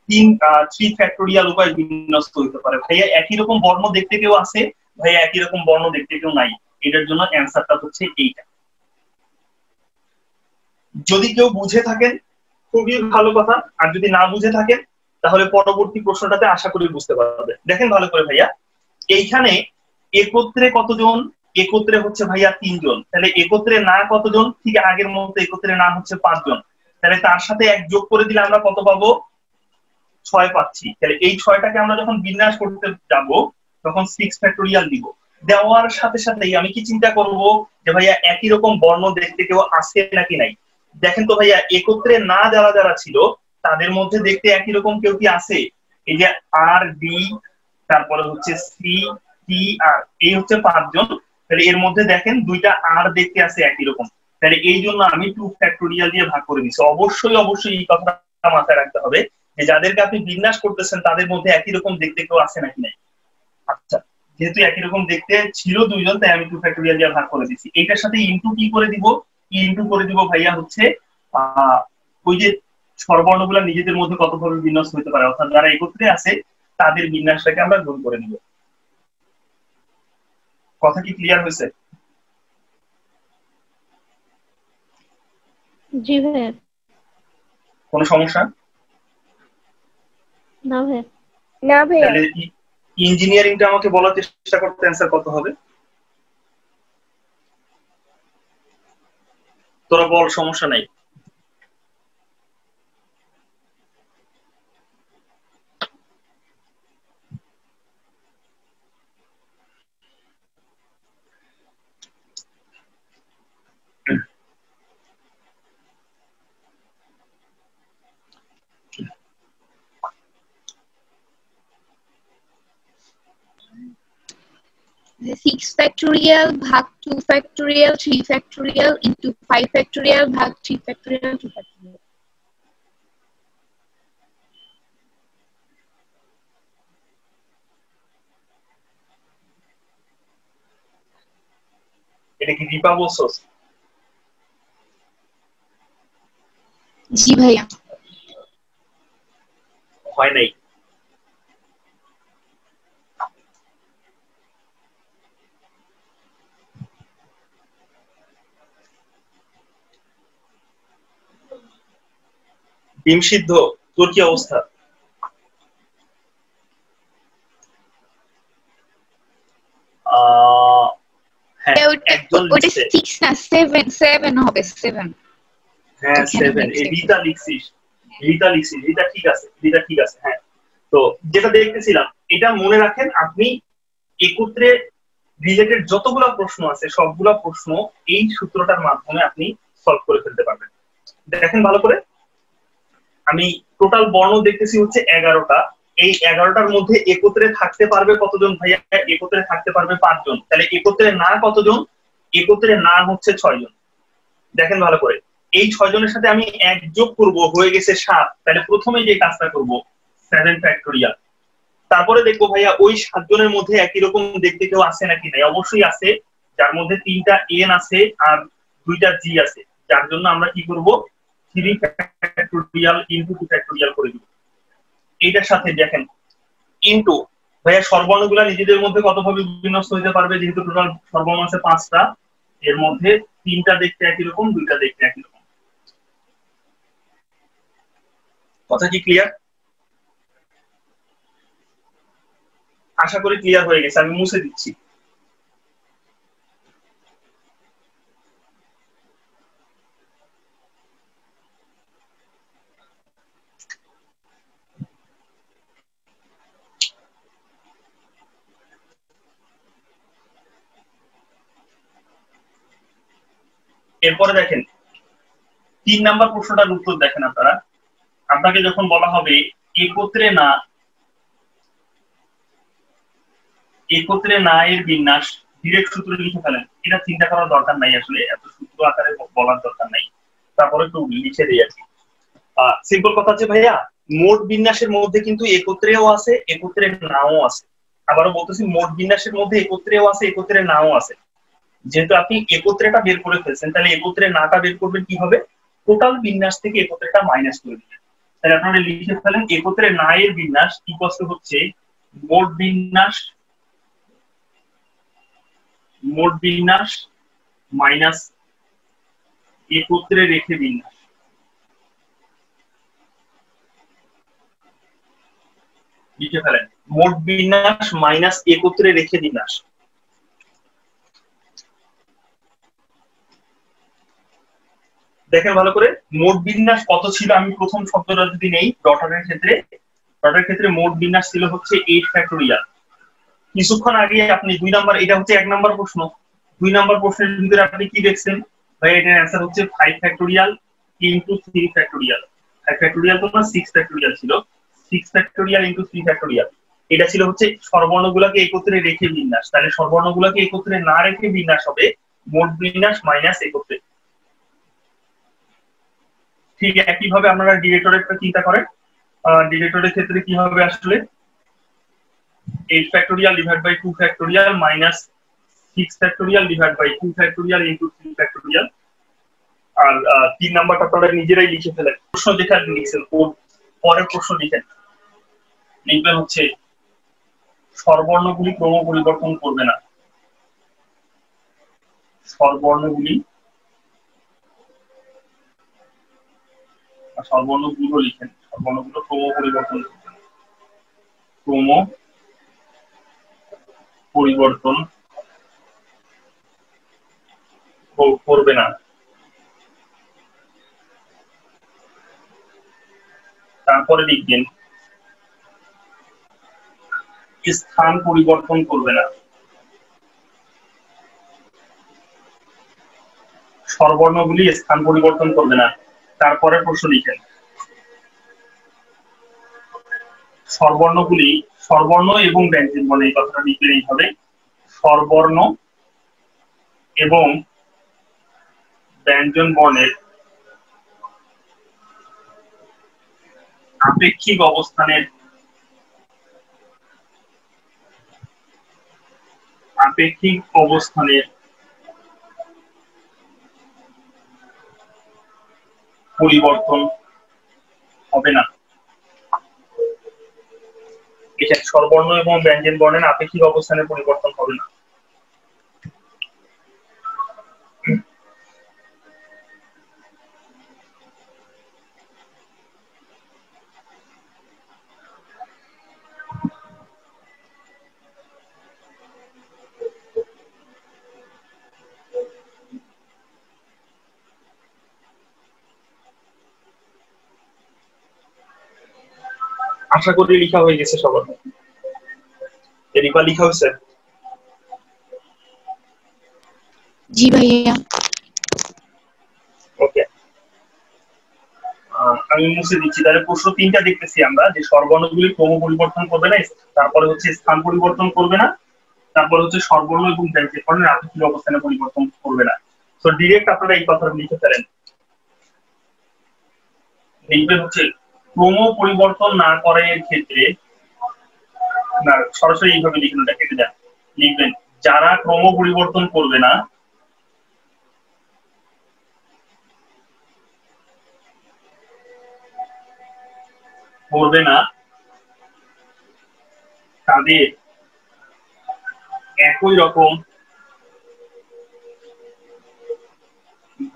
3 ফ্যাক্টোরিয়াল উপায় বিন্যস্ত হইতে পারে। ভাইয়া একই রকম বর্ণ দেখতে কেউ আছে? ভাইয়া একই রকম বর্ণ দেখতে কেউ নাই। এটার জন্য অ্যান্সারটা হচ্ছে এইটা। যদি কেউ বুঝে থাকেন খুবই ভালো কথা, আর যদি না বুঝে থাকেন তাহলে পরবর্তী প্রশ্নটাতে আশা করি বুঝতে পারবে। দেখেন ভালো করে ভাইয়া, এইখানে একত্রে কতজন? একত্রে হচ্ছে ভাইয়া 3 জন। তাহলে একত্রে না কতজন? ঠিক আগের মতো একত্রে না হচ্ছে 5 জন। তাহলে তার সাথে 1 যোগ করে দিলে আমরা কত পাবো? 6 পাচ্ছি। তাহলে এই 6টাকে আমরা যখন বিন্যাস করতে যাব তখন 6 ফ্যাক্টোরিয়াল দিব। দেওয়ার সাথে সাথেই আমি কি চিন্তা করব যে ভাইয়া একই রকম বর্ণ দেখতে কেউ আছে নাকি নাই। দেখেন তো ভাইয়া, একত্রে না যারা যারা ছিল তাদের মধ্যে দেখতে একই রকম কেউ কি আছে? এই যে আর ডি, তারপরে হচ্ছে সি টি আর, এই হচ্ছে 5 জন। তাহলে এর মধ্যে দেখেন 2টা আর দেখতে আছে একই রকম। তাহলে এই জন্য আমি 2 ফ্যাক্টোরিয়াল দিয়ে ভাগ করে দিচ্ছি। অবশ্যই অবশ্যই এই কথাটা মাথায় রাখতে হবে যে যাদেরকে আপনি বিন্যাস করতেছেন তাদের মধ্যে একই রকম দেখতে কেউ আছে নাকি নাই। আচ্ছা, যেহেতু একই রকম দেখতে ছিল দুইজন, তাই আমি 2 ফ্যাক্টোরিয়াল দিয়ে ভাগ করে দিচ্ছি। এটার সাথে ইনটু কি করে দিব? ইনটু করে দিব ভাইয়া হচ্ছে ওই যে স্বরবর্ণগুলা নিজেদের মধ্যে কতভাবে বিন্যাস হতে পারে, অর্থাৎ যারা একত্রে আছে তাদের বিন্যাসটাকে আমরা গুণ করে নিব। কথা কি ক্লিয়ার হয়েছে? জি ভাইয়া। কোনো সমস্যা? না ভাইয়া। না ভাইয়া। তাহলে ইঞ্জিনিয়ারিংটা আমাকে বলার চেষ্টা করতে অ্যান্সার কত হবে? তোরা বল, সমস্যা নাই। যে 6 ফ্যাক্টোরিয়াল ভাগ 2 ফ্যাক্টোরিয়াল 3 ফ্যাক্টোরিয়াল ইনটু 5 ফ্যাক্টোরিয়াল ভাগ 3 ফ্যাক্টোরিয়াল 2 ফ্যাক্টোরিয়াল। এটা কি দীপা বলছস? জি ভাইয়া। হয় নাই। ডিম সিদ্ধ, তোর কি অবস্থা? হ্যাঁ, একজন ওটা লিখছে। 6 না 7 হবে 7। হ্যাঁ 7, এই রিতা লিখছিস। রিতা ঠিক আছে, রিতা ঠিক আছে। হ্যাঁ, তো যেটা দেখতেছিলাম এটা মনে রাখেন, আপনি একত্রে রিলেটেড যতগুলো প্রশ্ন আছে সবগুলা প্রশ্ন এই সূত্রটার মাধ্যমে আপনি সলভ করে ফেলতে পারবেন। দেখেন ভালো করে, আমি টোটাল বর্ণ দেখতেছি হচ্ছে 11টা। এই 11টার মধ্যে একত্রে থাকতে পারবে কতজন ভাইয়া? একত্রে থাকতে পারবে 5 জন। তাহলে একত্রে না কতজন? একত্রে না হচ্ছে 6 জন। দেখেন ভালো করে, এই 6 জনের সাথে আমি 1 যোগ করব, হয়ে গেছে 7। তাহলে প্রথমে যে কাজটা করব 7 ফ্যাক্টোরিয়াল। তারপরে দেখবো ভাইয়া ওই 7 জনের মধ্যে একই রকম দেখতে কেউ আছে নাকি নাই। অবশ্যই আছে, যার মধ্যে 3টা এন আছে আর 2টা জি আছে, যার জন্য আমরা কি করব 3 ফ্যাক্টোরিয়াল ইনটু 2 ফ্যাক্টোরিয়াল করে দিব। এইটার সাথে দেখেন ইনটু ভাইয়া স্বরবর্ণগুলা নিজেদের মধ্যে কতভাবে বিন্যস্ত হতে পারবে? যেহেতু টোটাল স্বরবর্ণ আছে 5টা, এর মধ্যে 3টা দেখতে একই রকম, 2টা দেখতে একই রকম। কথা কি ক্লিয়ার? আশা করি ক্লিয়ার হয়ে গেছে। আমি মুছে দিচ্ছি। এরপরে দেখেন 3 নাম্বার প্রশ্নটার উত্তর দেখেন আপনারা। আপনাকে যখন বলা হবে একত্রে না এর বিন্যাস, ডিরেক্ট সূত্র লিখে ফেলেন। এটা চিন্তা করার দরকার নাই, আসলে এত সূত্র আকারে বলার দরকার নাই। তারপরে একটু লিখে দিই আর কি। সিম্পল কথা হচ্ছে ভাইয়া, মোট বিন্যাসের মধ্যে কিন্তু একত্রেও আছে, একত্রে নাও আছে। আবারও বলতেছি, মোট বিন্যাসের মধ্যে একত্রেও আছে, একত্রে নাও আছে। যেহেতু আপনি একত্রেটা বের করে ফেলছেন, তাহলে একত্রে নাটা বের করবেন কিভাবে? টোটাল বিন্যাস থেকে একত্রেটা মাইনাস করে দিবেন। তাহলে আপনারা লিখে ফেলেন একত্রে না এর বিন্যাস ইকুয়াল টু হচ্ছে মোট বিন্যাস মাইনাস একত্রে রেখে বিন্যাস। লিখে ফেলেন মোট বিন্যাস মাইনাস একত্রে রেখে বিন্যাস। দেখেন ভালো করে, মোট বিন্যাস কত ছিল? আমি প্রথম শব্দটা যদি নেই, ডটারের ক্ষেত্রে মোট বিন্যাস ছিল হচ্ছে 8 ফ্যাক্টোরিয়াল। কিছুক্ষণ আগে আপনি 2 নাম্বার, এটা হচ্ছে 1 নাম্বার প্রশ্ন, 2 নাম্বার প্রশ্নের ভিতরে আপনি কি দেখছেন ভাই? এটার অ্যান্সার হচ্ছে 5 ফ্যাক্টোরিয়াল ইনটু 3 ফ্যাক্টোরিয়াল। 5 ফ্যাক্টোরিয়াল তো না, 6 ফ্যাক্টোরিয়াল ছিল। 6 ফ্যাক্টোরিয়াল ইনটু 3 ফ্যাক্টোরিয়াল। এটা ছিল হচ্ছে স্বরবর্ণগুলোকে একত্রে রেখে বিন্যাস। তাহলে স্বরবর্ণগুলোকে একত্রে না রেখে বিন্যাস হবে মোট বিন্যাস মাইনাস একত্রে। ঠিক একইভাবে আপনারা ডিরেক্টরেটটা চিন্তা করেন। ডিরেক্টরের ক্ষেত্রে কি হবে আসলে 8 factorial divide by 2 factorial minus 6 factorial divide by 2 factorial into 3 factorial. আর 3 নাম্বারটা আপনারা নিজেরাই লিখে ফেলেন। প্রশ্ন যেটা লিখছেন পরের প্রশ্ন লিখেন, লিখবেন হচ্ছে স্বরবর্ণগুলি ক্রম পরিবর্তন করবে না। স্বরবর্ণগুলো লিখেন, স্বরবর্ণগুলো ক্রম পরিবর্তন করবে না। ক্রম পরিবর্তন করবে না। তারপরে লিখবেন স্থান পরিবর্তন করবে না। স্বরবর্ণগুলি স্থান পরিবর্তন করবে না। তারপরে প্রশ্ন লিখেন স্বরবর্ণগুলি স্বরবর্ণ এবং ব্যঞ্জন বর্ণ, এই কথাটা লিখবেন এইভাবে, স্বরবর্ণ এবং ব্যঞ্জন বর্ণের আপেক্ষিক অবস্থানের পরিবর্তন হবে না। এটা স্বরবর্ণ এবং ব্যঞ্জন বর্ণের আপেক্ষিক অবস্থানের পরিবর্তন হবে না। আশা করি লেখা হয়ে গেছে সবার। রিপা লেখা হয়েছে? জি ভাইয়া। ওকে, আমি মুছে দিচ্ছি। তাহলে প্রশ্ন 3টা দেখতেছি আমরা, যে স্বরবর্ণগুলি ক্রম পরিবর্তন করবে না, তারপরে হচ্ছে স্থান পরিবর্তন করবে না, তারপরে হচ্ছে স্বরবর্ণ এবং ব্যঞ্জন বর্ণের আপেক্ষিক অবস্থানে পরিবর্তন করবে না। তো ডিরেক্ট আপনারা এই কথাটা লিখে ফেলেন। লিখবেন হচ্ছে ক্রম পরিবর্তন না করার ক্ষেত্রে, না সরাসরি এইভাবে লিখবেন, এটা কেটে যান। লিখবেন যারা ক্রম পরিবর্তন করবে না তাদের একই রকম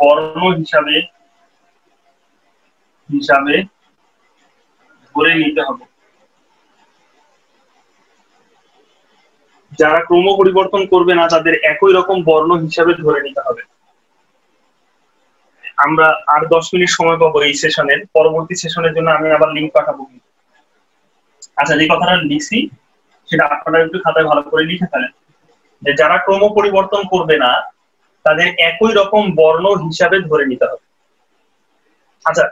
বর্ণ হিসাবে ধরে নিতে হবে। যারা ক্রম পরিবর্তন করবে না তাদের একই রকম বর্ণ হিসাবে ধরে নিতে হবে। আমরা আর 10 মিনিট সময় পাবো এই সেশনের। পরবর্তী সেশনের জন্য আমি আবার লিংক পাঠাবো। আচ্ছা, যে কথাটা লিখছি সেটা আপনারা একটু খাতায় ভালো করে লিখে ফেলেন, যে যারা ক্রম পরিবর্তন করবে না তাদের একই রকম বর্ণ হিসাবে ধরে নিতে হবে। আচ্ছা,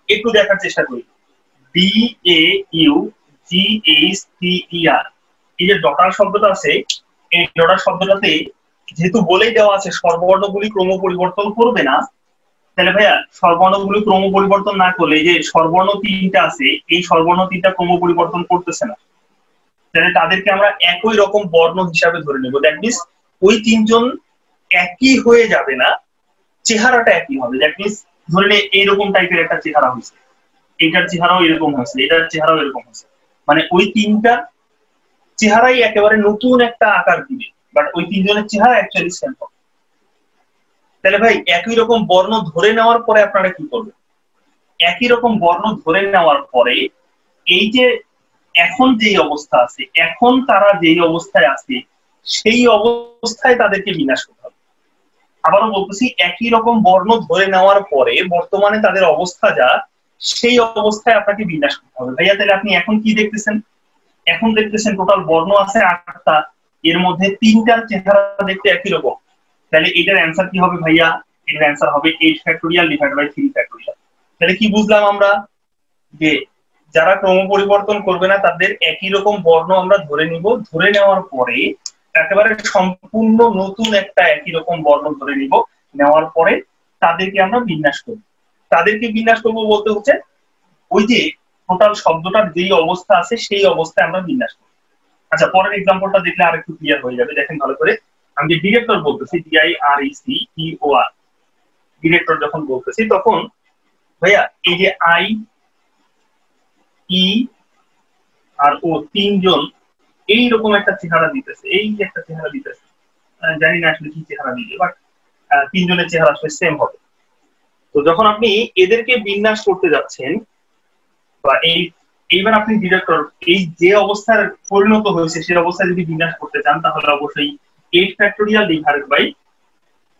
একটু দেখার চেষ্টা করি। DAUGHTER, এই যে ডটার শব্দটা আছে, এই ডটার শব্দটাতে যেহেতু বলেই দেওয়া আছে স্বরবর্ণগুলি ক্রম পরিবর্তন করবে না, তাহলে ভাইয়া স্বরবর্ণগুলি ক্রম পরিবর্তন না করলে যে স্বরবর্ণ 3টা আছে, এই স্বরবর্ণ 3টা ক্রম পরিবর্তন করতেছে না, তাহলে তাদেরকে আমরা একই রকম বর্ণ হিসাবে ধরে নেব। দ্যাট মিনস ওই 3জন একই হয়ে যাবে না, চেহারাটা একই হবে। দ্যাট মিনস ধরে নে এইরকম টাইপের একটা চেহারা হয়েছে, এটার চেহারাও এরকম হয়েছে, এটার চেহারাও এরকম হয়েছে, মানে ওই 3টা চেহারাই একেবারে নতুন একটা আকার দিবে, বাট ওই 3জনের চেহারা অ্যাকচুয়ালি সেম হবে। তাহলে ভাই একই রকম বর্ণ ধরে নেওয়ার পরে আপনারা কি করবেন? একই রকম বর্ণ ধরে নেওয়ার পরে এই যে এখন যেই অবস্থা আছে, এখন তারা যেই অবস্থায় আছে সেই অবস্থায় তাদেরকে বিনাশ করতে হবে। আবারও বলতেছি, একই রকম বর্ণ ধরে নেওয়ার পরে বর্তমানে তাদের অবস্থা যা, সেই অবস্থায় আপনাকে বিনাশ করতে হবে। ভাইয়া তাহলে আপনি এখন কি দেখতেছেন? এখন দেখতেছেন টোটাল বর্ণ আছে 8টা, এর মধ্যে 3টার চেহারা দেখতে একই রকম। তাহলে এটার অ্যান্সার কি হবে ভাইয়া? এটার অ্যান্সার হবে 8 ফ্যাক্টোরিয়াল ডিভাইড বাই 3 ফ্যাক্টোরিয়াল। তাহলে কি বুঝলাম আমরা? যে যারা ক্রম পরিবর্তন করবে না তাদের একই রকম বর্ণ আমরা ধরে নিব, ধরে নেওয়ার পরে একেবারে সম্পূর্ণ নতুন একটা একই রকম বর্ণ ধরে নিব, নেওয়ার পরে তাদেরকে আমরা বিন্যাস করব। তাদেরকে বিন্যাস করবো বলতে হচ্ছে ওই যে টোটাল শব্দটার যেই অবস্থা আছে সেই অবস্থায় আমরা বিন্যাস করবো। আচ্ছা, পরের এক্সাম্পলটা দেখলে আর একটু ক্লিয়ার হয়ে যাবে। দেখেন ভালো করে, আমি যে ডিরেক্টর বলতেছি, DIRECTOR, ডিরেক্টর যখন বলতেছি তখন ভাইয়া এই যে I, E আর ও তিনজন এইরকম একটা চেহারা দিতেছে, এই যে একটা চেহারা দিতেছে, জানি না আসলে কি চেহারা দিবে, বাট তিনজনের চেহারা আসলে সেম হবে। তো যখন আপনি এদেরকে বিন্যাস করতে যাচ্ছেন বা এইবার আপনি ডিরেক্টর এই যে অবস্থার পরিণত হয়েছে সেই অবস্থায় যদি বিন্যাস করতে চান তাহলে অবশ্যই 8 ফ্যাক্টোরিয়াল ডিভাইডেড বাই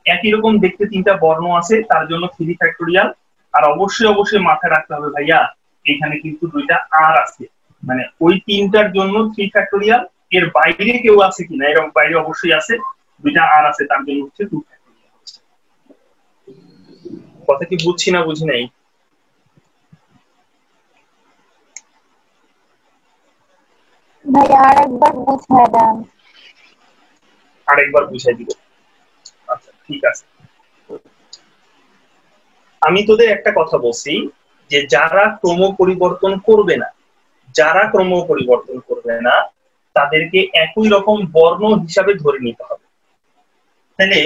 একই রকম দেখতে তিনটা বর্ণ আছে তার জন্য 3 ফ্যাক্টোরিয়াল। আর অবশ্যই অবশ্যই মাথায় রাখতে হবে ভাইয়া এখানে কিন্তু দুইটা আর আছে, মানে ওই তিনটার জন্য 3 ফ্যাক্টোরিয়াল, এর বাইরে কেউ আছে কিনা, এর বাইরে অবশ্যই আছে, দুইটা আর আছে তার জন্য হচ্ছে 2 ফ্যাক্টোরিয়াল। কথা কি বুঝছি না বুঝি নাই? ভাইয়া আরেকবার বুঝায় দেন। আরেকবার বুঝাই দিব। আচ্ছা ঠিক আছে, আমি তোদের একটা কথা বলছি যে যারা ক্রম পরিবর্তন করবে না, যারা ক্রম পরিবর্তন করবে না তাদেরকে একই রকম বর্ণ হিসাবে ধরে নিতে হবে। তাহলে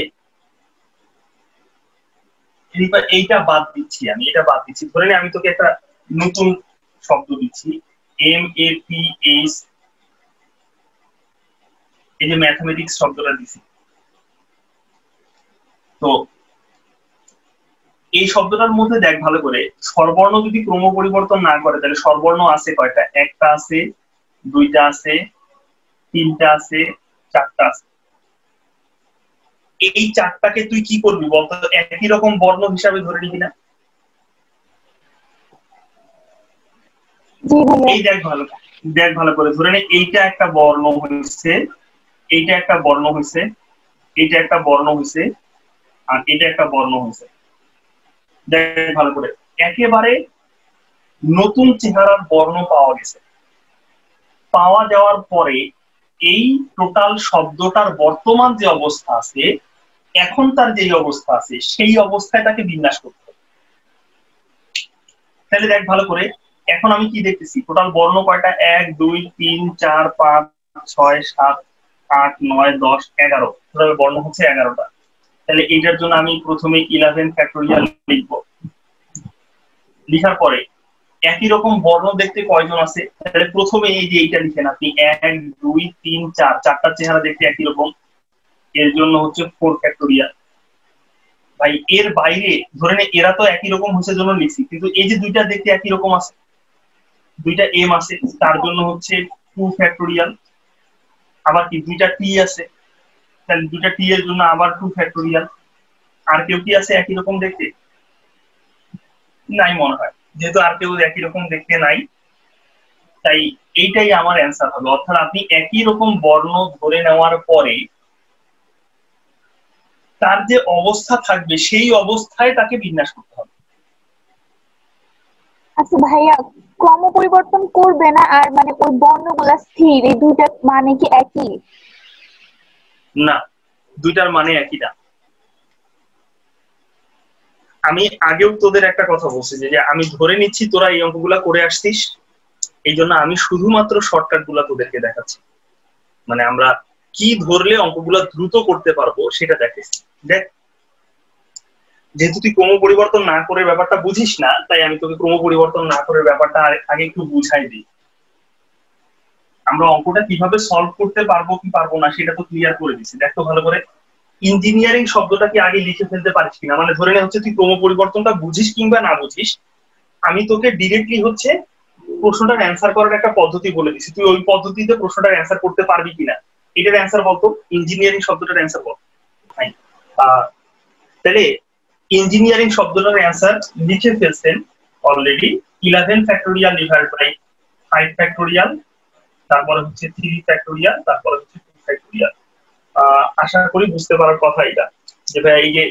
এইটা বাদ দিচ্ছি, আমি এটা বাদ দিচ্ছি, ধরে নে আমি তোকে একটা নতুন শব্দ দিচ্ছি, MATH, এই যে ম্যাথমেটিক্স শব্দটা দিচ্ছি। তো এই শব্দটার মধ্যে দেখ ভালো করে, স্বরবর্ণ যদি ক্রম পরিবর্তন না করে তাহলে স্বরবর্ণ আছে কয়টা? একটা আছে, দুইটা আছে, তিনটা আছে, চারটা আছে। এই চারটাকে তুই কি করবি বলতো? একই রকম বর্ণ হিসাবে ধরে নিবি না? এই দেখ ভালো করে ধরে নে, এইটা একটা বর্ণ হয়েছে, এইটা একটা বর্ণ হয়েছে, এইটা একটা বর্ণ হয়েছে, আর এটা একটা বর্ণ হয়েছে। দেখ ভালো করে, একেবারে নতুন চেহারার বর্ণ পাওয়া গেছে। পাওয়া যাওয়ার পরে এই টোটাল শব্দটার বর্তমান যে অবস্থা আছে, এখন তার যে অবস্থা আছে সেই অবস্থায় তাকে বিন্যাস করতে হবে। তাহলে দেখ ভালো করে, এখন আমি কি দেখতেছি? টোটাল বর্ণ কয়টা? 1 2 3 4 5 6 7 8 9 10 11, টোটাল বর্ণ হচ্ছে 11টা। তাহলে এইটার জন্য আমি প্রথমে 11 ফ্যাক্টোরিয়াল লিখব। লিখার পরে একই রকম বর্ণ দেখতে কয়জন আছে? তাহলে প্রথমে এই যে এইটা লিখেন আপনি, 1 2 3 4, চারটা চেহারা দেখতে একই রকম, এর জন্য হচ্ছে 4 ফ্যাক্টোরিয়াল। ভাই এর বাইরে ধরে নে এরা তো একই রকম হচ্ছে জন্য লিখছি, কিন্তু এই যে দুইটা দেখতে একই রকম আছে, দুইটা এম আছে তার জন্য হচ্ছে 2 ফ্যাক্টোরিয়াল। আবার কি দুইটা টি আছে, তাহলে দুইটা টি এর জন্য আবার 2 ফ্যাক্টোরিয়াল। আর কেউ কি আছে একই রকম দেখতে? নাই মনে হয়, যেহেতু আর কেউ একই রকম দেখতে নাই, তাই এইটাই আমার অ্যান্সার হবে। অর্থাৎ আপনি একই রকম বর্ণ ধরে নেওয়ার পরে তার যে অবস্থা থাকবে সেই অবস্থায় তাকে বিন্যাস করতে হবে। আচ্ছা ভাইয়া, ক্রম পরিবর্তন করবে না আর মানে ওই বর্ণগুলা স্থির, এই দুইটা মানে কি একই? না, দুইটার মানে একই না। আমি আগেও তোদের একটা কথা বলছি যে আমি ধরে নিচ্ছি তোরা এই অঙ্কগুলা করে আসছিস, এই জন্য আমি শুধুমাত্র শর্টকাট গুলা তোদেরকে দেখাচ্ছি, মানে আমরা কি ধরলে অঙ্কগুলা দ্রুত করতে পারবো সেটা দেখাচ্ছি। দেখ, যেহেতু তুই ক্রম পরিবর্তন না করে ব্যাপারটা বুঝিস না, তাই আমি তোকে ক্রম পরিবর্তন না করে ব্যাপারটা আগে একটু বুঝাই দিই। আমরা অঙ্কটা কিভাবে সলভ করতে পারবো কি পারবো না সেটা তো ক্লিয়ার করে দিচ্ছি। দেখো ভালো করে, ইঞ্জিনিয়ারিং শব্দটা কি আগে লিখে ফেলতে পারিস কিনা, মানে ধরে নে হচ্ছে তুই ক্রম পরিবর্তনটা বুঝিস কিংবা না বুঝিস, আমি তোকে ডিরেক্টলি হচ্ছে প্রশ্নটার অ্যান্সার করার একটা পদ্ধতি বলে দিচ্ছি, তুই ওই পদ্ধতিতে প্রশ্নটার অ্যান্সার করতে পারবি কিনা। এটার অ্যান্সার বলতো, ইঞ্জিনিয়ারিং শব্দটার অ্যান্সার বল। তাহলে ইঞ্জিনিয়ারিং শব্দটার অ্যান্সার লিখে ফেলছেন already, 11 factorial divide by 5 factorial, তারপরে হচ্ছে 3 ফ্যাক্টোরিয়াল, তারপরে হচ্ছে 2 ফ্যাক্টোরিয়াল। আশা করি বুঝতে পারার কথা এটা, যে ভাই এই যে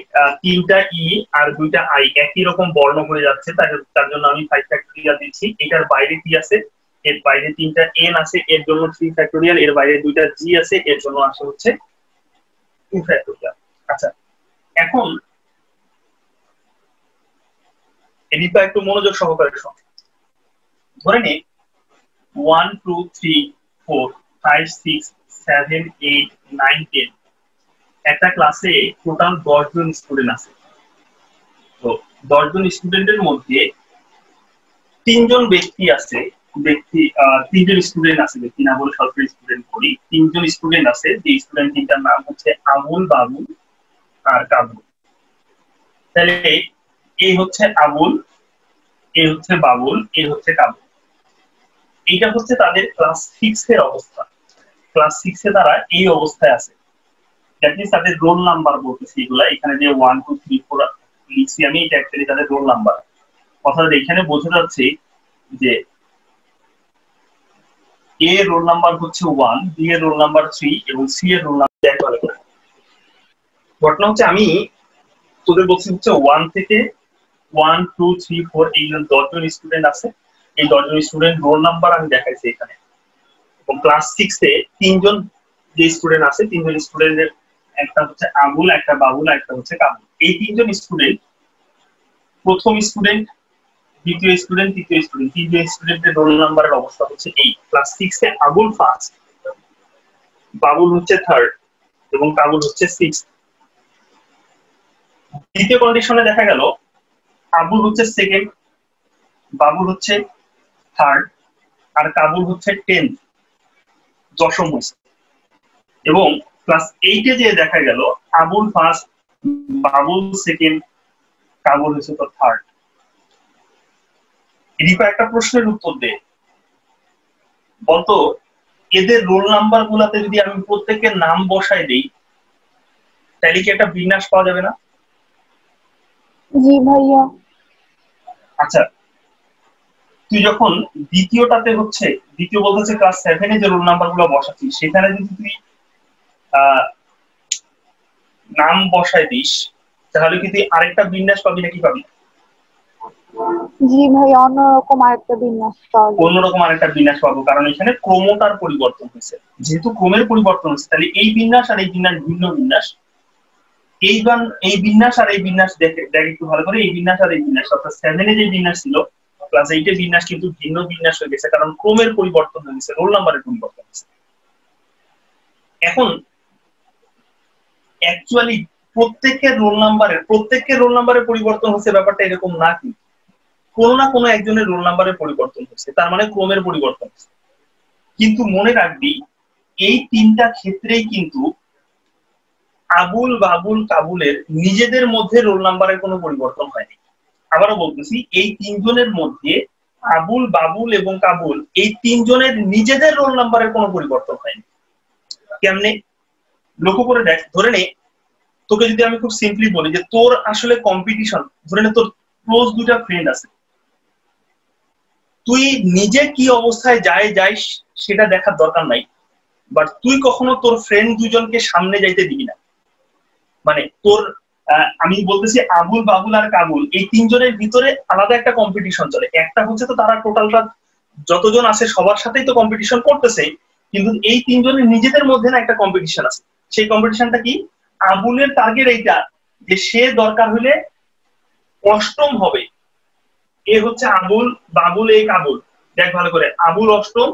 তিনটা ই আর দুইটা আই একই রকম বর্ণ হয়ে যাচ্ছে, তার জন্য আমি 5 ফ্যাক্টোরিয়াল দিচ্ছি। এটার বাইরে কি আছে? এর বাইরে তিনটা এন আছে, এর জন্য 3 ফ্যাক্টোরিয়াল। এর বাইরে দুইটা জি আছে, এর জন্য আসে হচ্ছে 2 ফ্যাক্টোরিয়াল। আচ্ছা, এখন এদিকে একটু মনোযোগ সহকারে শোনো। ধরে নে 1 2 3 4 5 6 7 8 9 10 একটা ক্লাসে টোটাল 10 জন স্টুডেন্ট আছে। তো 10 জন স্টুডেন্টের মধ্যে 3 জন ব্যক্তি আছে, ব্যক্তি 3 জন স্টুডেন্ট আছে, ব্যক্তি না বলে সরকারি স্টুডেন্ট করি। 3 জন স্টুডেন্ট আছে, যে স্টুডেন্ট তিনটার নাম হচ্ছে আবুল, বাবুল আর কাবুল। তাহলে এই হচ্ছে আবুল, এই হচ্ছে বাবুল, এই হচ্ছে কাবুল। এইটা হচ্ছে তাদের ক্লাস 6 এর অবস্থা। ক্লাস 6 এ তারা এই অবস্থায় আছে। দ্যাট মিন্স তাদের রোল নাম্বার বলতেছি এগুলা। এখানে যে 1 2 3 4 লিখছি আমি, এটা অ্যাকচুয়ালি তাদের রোল নাম্বার। অর্থাৎ এখানে বোঝা যাচ্ছে যে এ রোল নাম্বার হচ্ছে 1, বি এর রোল নাম্বার 3 এবং সি এর রোল নাম্বার 1। ঘটনা হচ্ছে আমি তোদের বলছি হচ্ছে 1 থেকে 1 2 3 4 এই 10 জন স্টুডেন্ট আছে। এই 10 জন স্টুডেন্ট রোল নাম্বার আমি দেখাইছি এখানে। এবং ক্লাস 6 এ 3 জন যে স্টুডেন্ট আছে, 3 জন স্টুডেন্টের একটা হচ্ছে আবুল, একটা বাবুল, একটা হচ্ছে কাবুল। এই 3 জন স্টুডেন্ট, প্রথম স্টুডেন্ট, দ্বিতীয় স্টুডেন্ট, তৃতীয় স্টুডেন্ট, 3 জন স্টুডেন্টের রোল নাম্বারের অবস্থা হচ্ছে এই। ক্লাস 6 এ আবুল ফার্স্ট, বাবুল হচ্ছে থার্ড এবং কাবুল হচ্ছে সিক্স। দ্বিতীয় কন্ডিশনে দেখা গেল আবুল হচ্ছে সেকেন্ড, বাবুল হচ্ছে থার্ড আর কাবুল হচ্ছে 10th, দশম হয়েছে। এবং ক্লাস 8 এ যে দেখা গেল আবুল ফার্স্ট, বাবুল সেকেন্ড, কাবুল হচ্ছে তো থার্ড। এদিকে একটা প্রশ্নের উত্তর দে, বলতো এদের রোল নাম্বার গুলাতে যদি আমি প্রত্যেকের নাম বসাই দেই তাহলে কি একটা বিন্যাস পাওয়া যাবে না? জি ভাইয়া। আচ্ছা, তুই যখন দ্বিতীয়টাতে হচ্ছে, দ্বিতীয় বলতে হচ্ছে ক্লাস 7 এ যে রোল নাম্বার গুলো বসাচ্ছিস, সেখানে যদি তুই নাম বসাই দিস তাহলে কি তুই আরেকটা বিন্যাস পাবি নাকি পাবি? জি ভাই, অন্যরকম আরেকটা বিন্যাস পাওয়া যাবে। অন্যরকম আরেকটা বিন্যাস পাবো, কারণ এখানে ক্রমটার পরিবর্তন হয়েছে। যেহেতু ক্রমের পরিবর্তন হচ্ছে তাহলে এই বিন্যাস আর এই বিন্যাস ভিন্ন বিন্যাস। এই বিন্যাস আর এই বিন্যাস দেখ একটু ভালো করে, এই বিন্যাস আর এই বিন্যাস, অর্থাৎ 7 এ যে বিন্যাস ছিল ক্লাস 8 এর বিন্যাস কিন্তু ভিন্ন বিন্যাস হয়ে গেছে, কারণ ক্রমের পরিবর্তন হয়ে গেছে, রোল নাম্বারের পরিবর্তন হয়েছে। এখন অ্যাকচুয়ালি প্রত্যেকের রোল নাম্বারের পরিবর্তন হচ্ছে ব্যাপারটা এরকম না, কিন্তু কোনো না কোনো একজনের রোল নাম্বারের পরিবর্তন হচ্ছে, তার মানে ক্রমের পরিবর্তন হচ্ছে। কিন্তু মনে রাখবি এই তিনটা ক্ষেত্রেই কিন্তু আবুল, বাবুল, কাবুলের নিজেদের মধ্যে রোল নাম্বারের কোনো পরিবর্তন হয়নি। আবারও বলতেছি, এই 3 জনের মধ্যে আবুল, বাবুল এবং কাবুল এই 3 জনের নিজেদের রোল নাম্বারের কোনো পরিবর্তন হয়নি। কেমনে? লক্ষ্য করে দেখ। ধরে নে তোকে যদি আমি খুব সিম্পলি বলি যে তোর আসলে কম্পিটিশন, ধরে নে তোর ক্লোজ 2টা ফ্রেন্ড আছে, তুই নিজে কি অবস্থায় যাইস সেটা দেখার দরকার নাই, বাট তুই কখনো তোর ফ্রেন্ড 2 জনকে সামনে যাইতে দিবি না। মানে তোর আমি বলতেছি আবুল, বাবুল আর কাবুল এই 3 জনের ভিতরে আলাদা একটা কম্পিটিশন চলে। একটা হচ্ছে তো তারা টোটালটা যতজন আছে সবার সাথেই তো কম্পিটিশন করতেছে, কিন্তু এই 3 জনের নিজেদের মধ্যে না একটা কম্পিটিশন আছে। সেই কম্পিটিশনটা কি? আবুলের টার্গেট এইটা যে সে দরকার হলে 8ম হবে। এ হচ্ছে আবুল, বাবুল, এই কাবুল। দেখ ভালো করে, আবুল 8ম,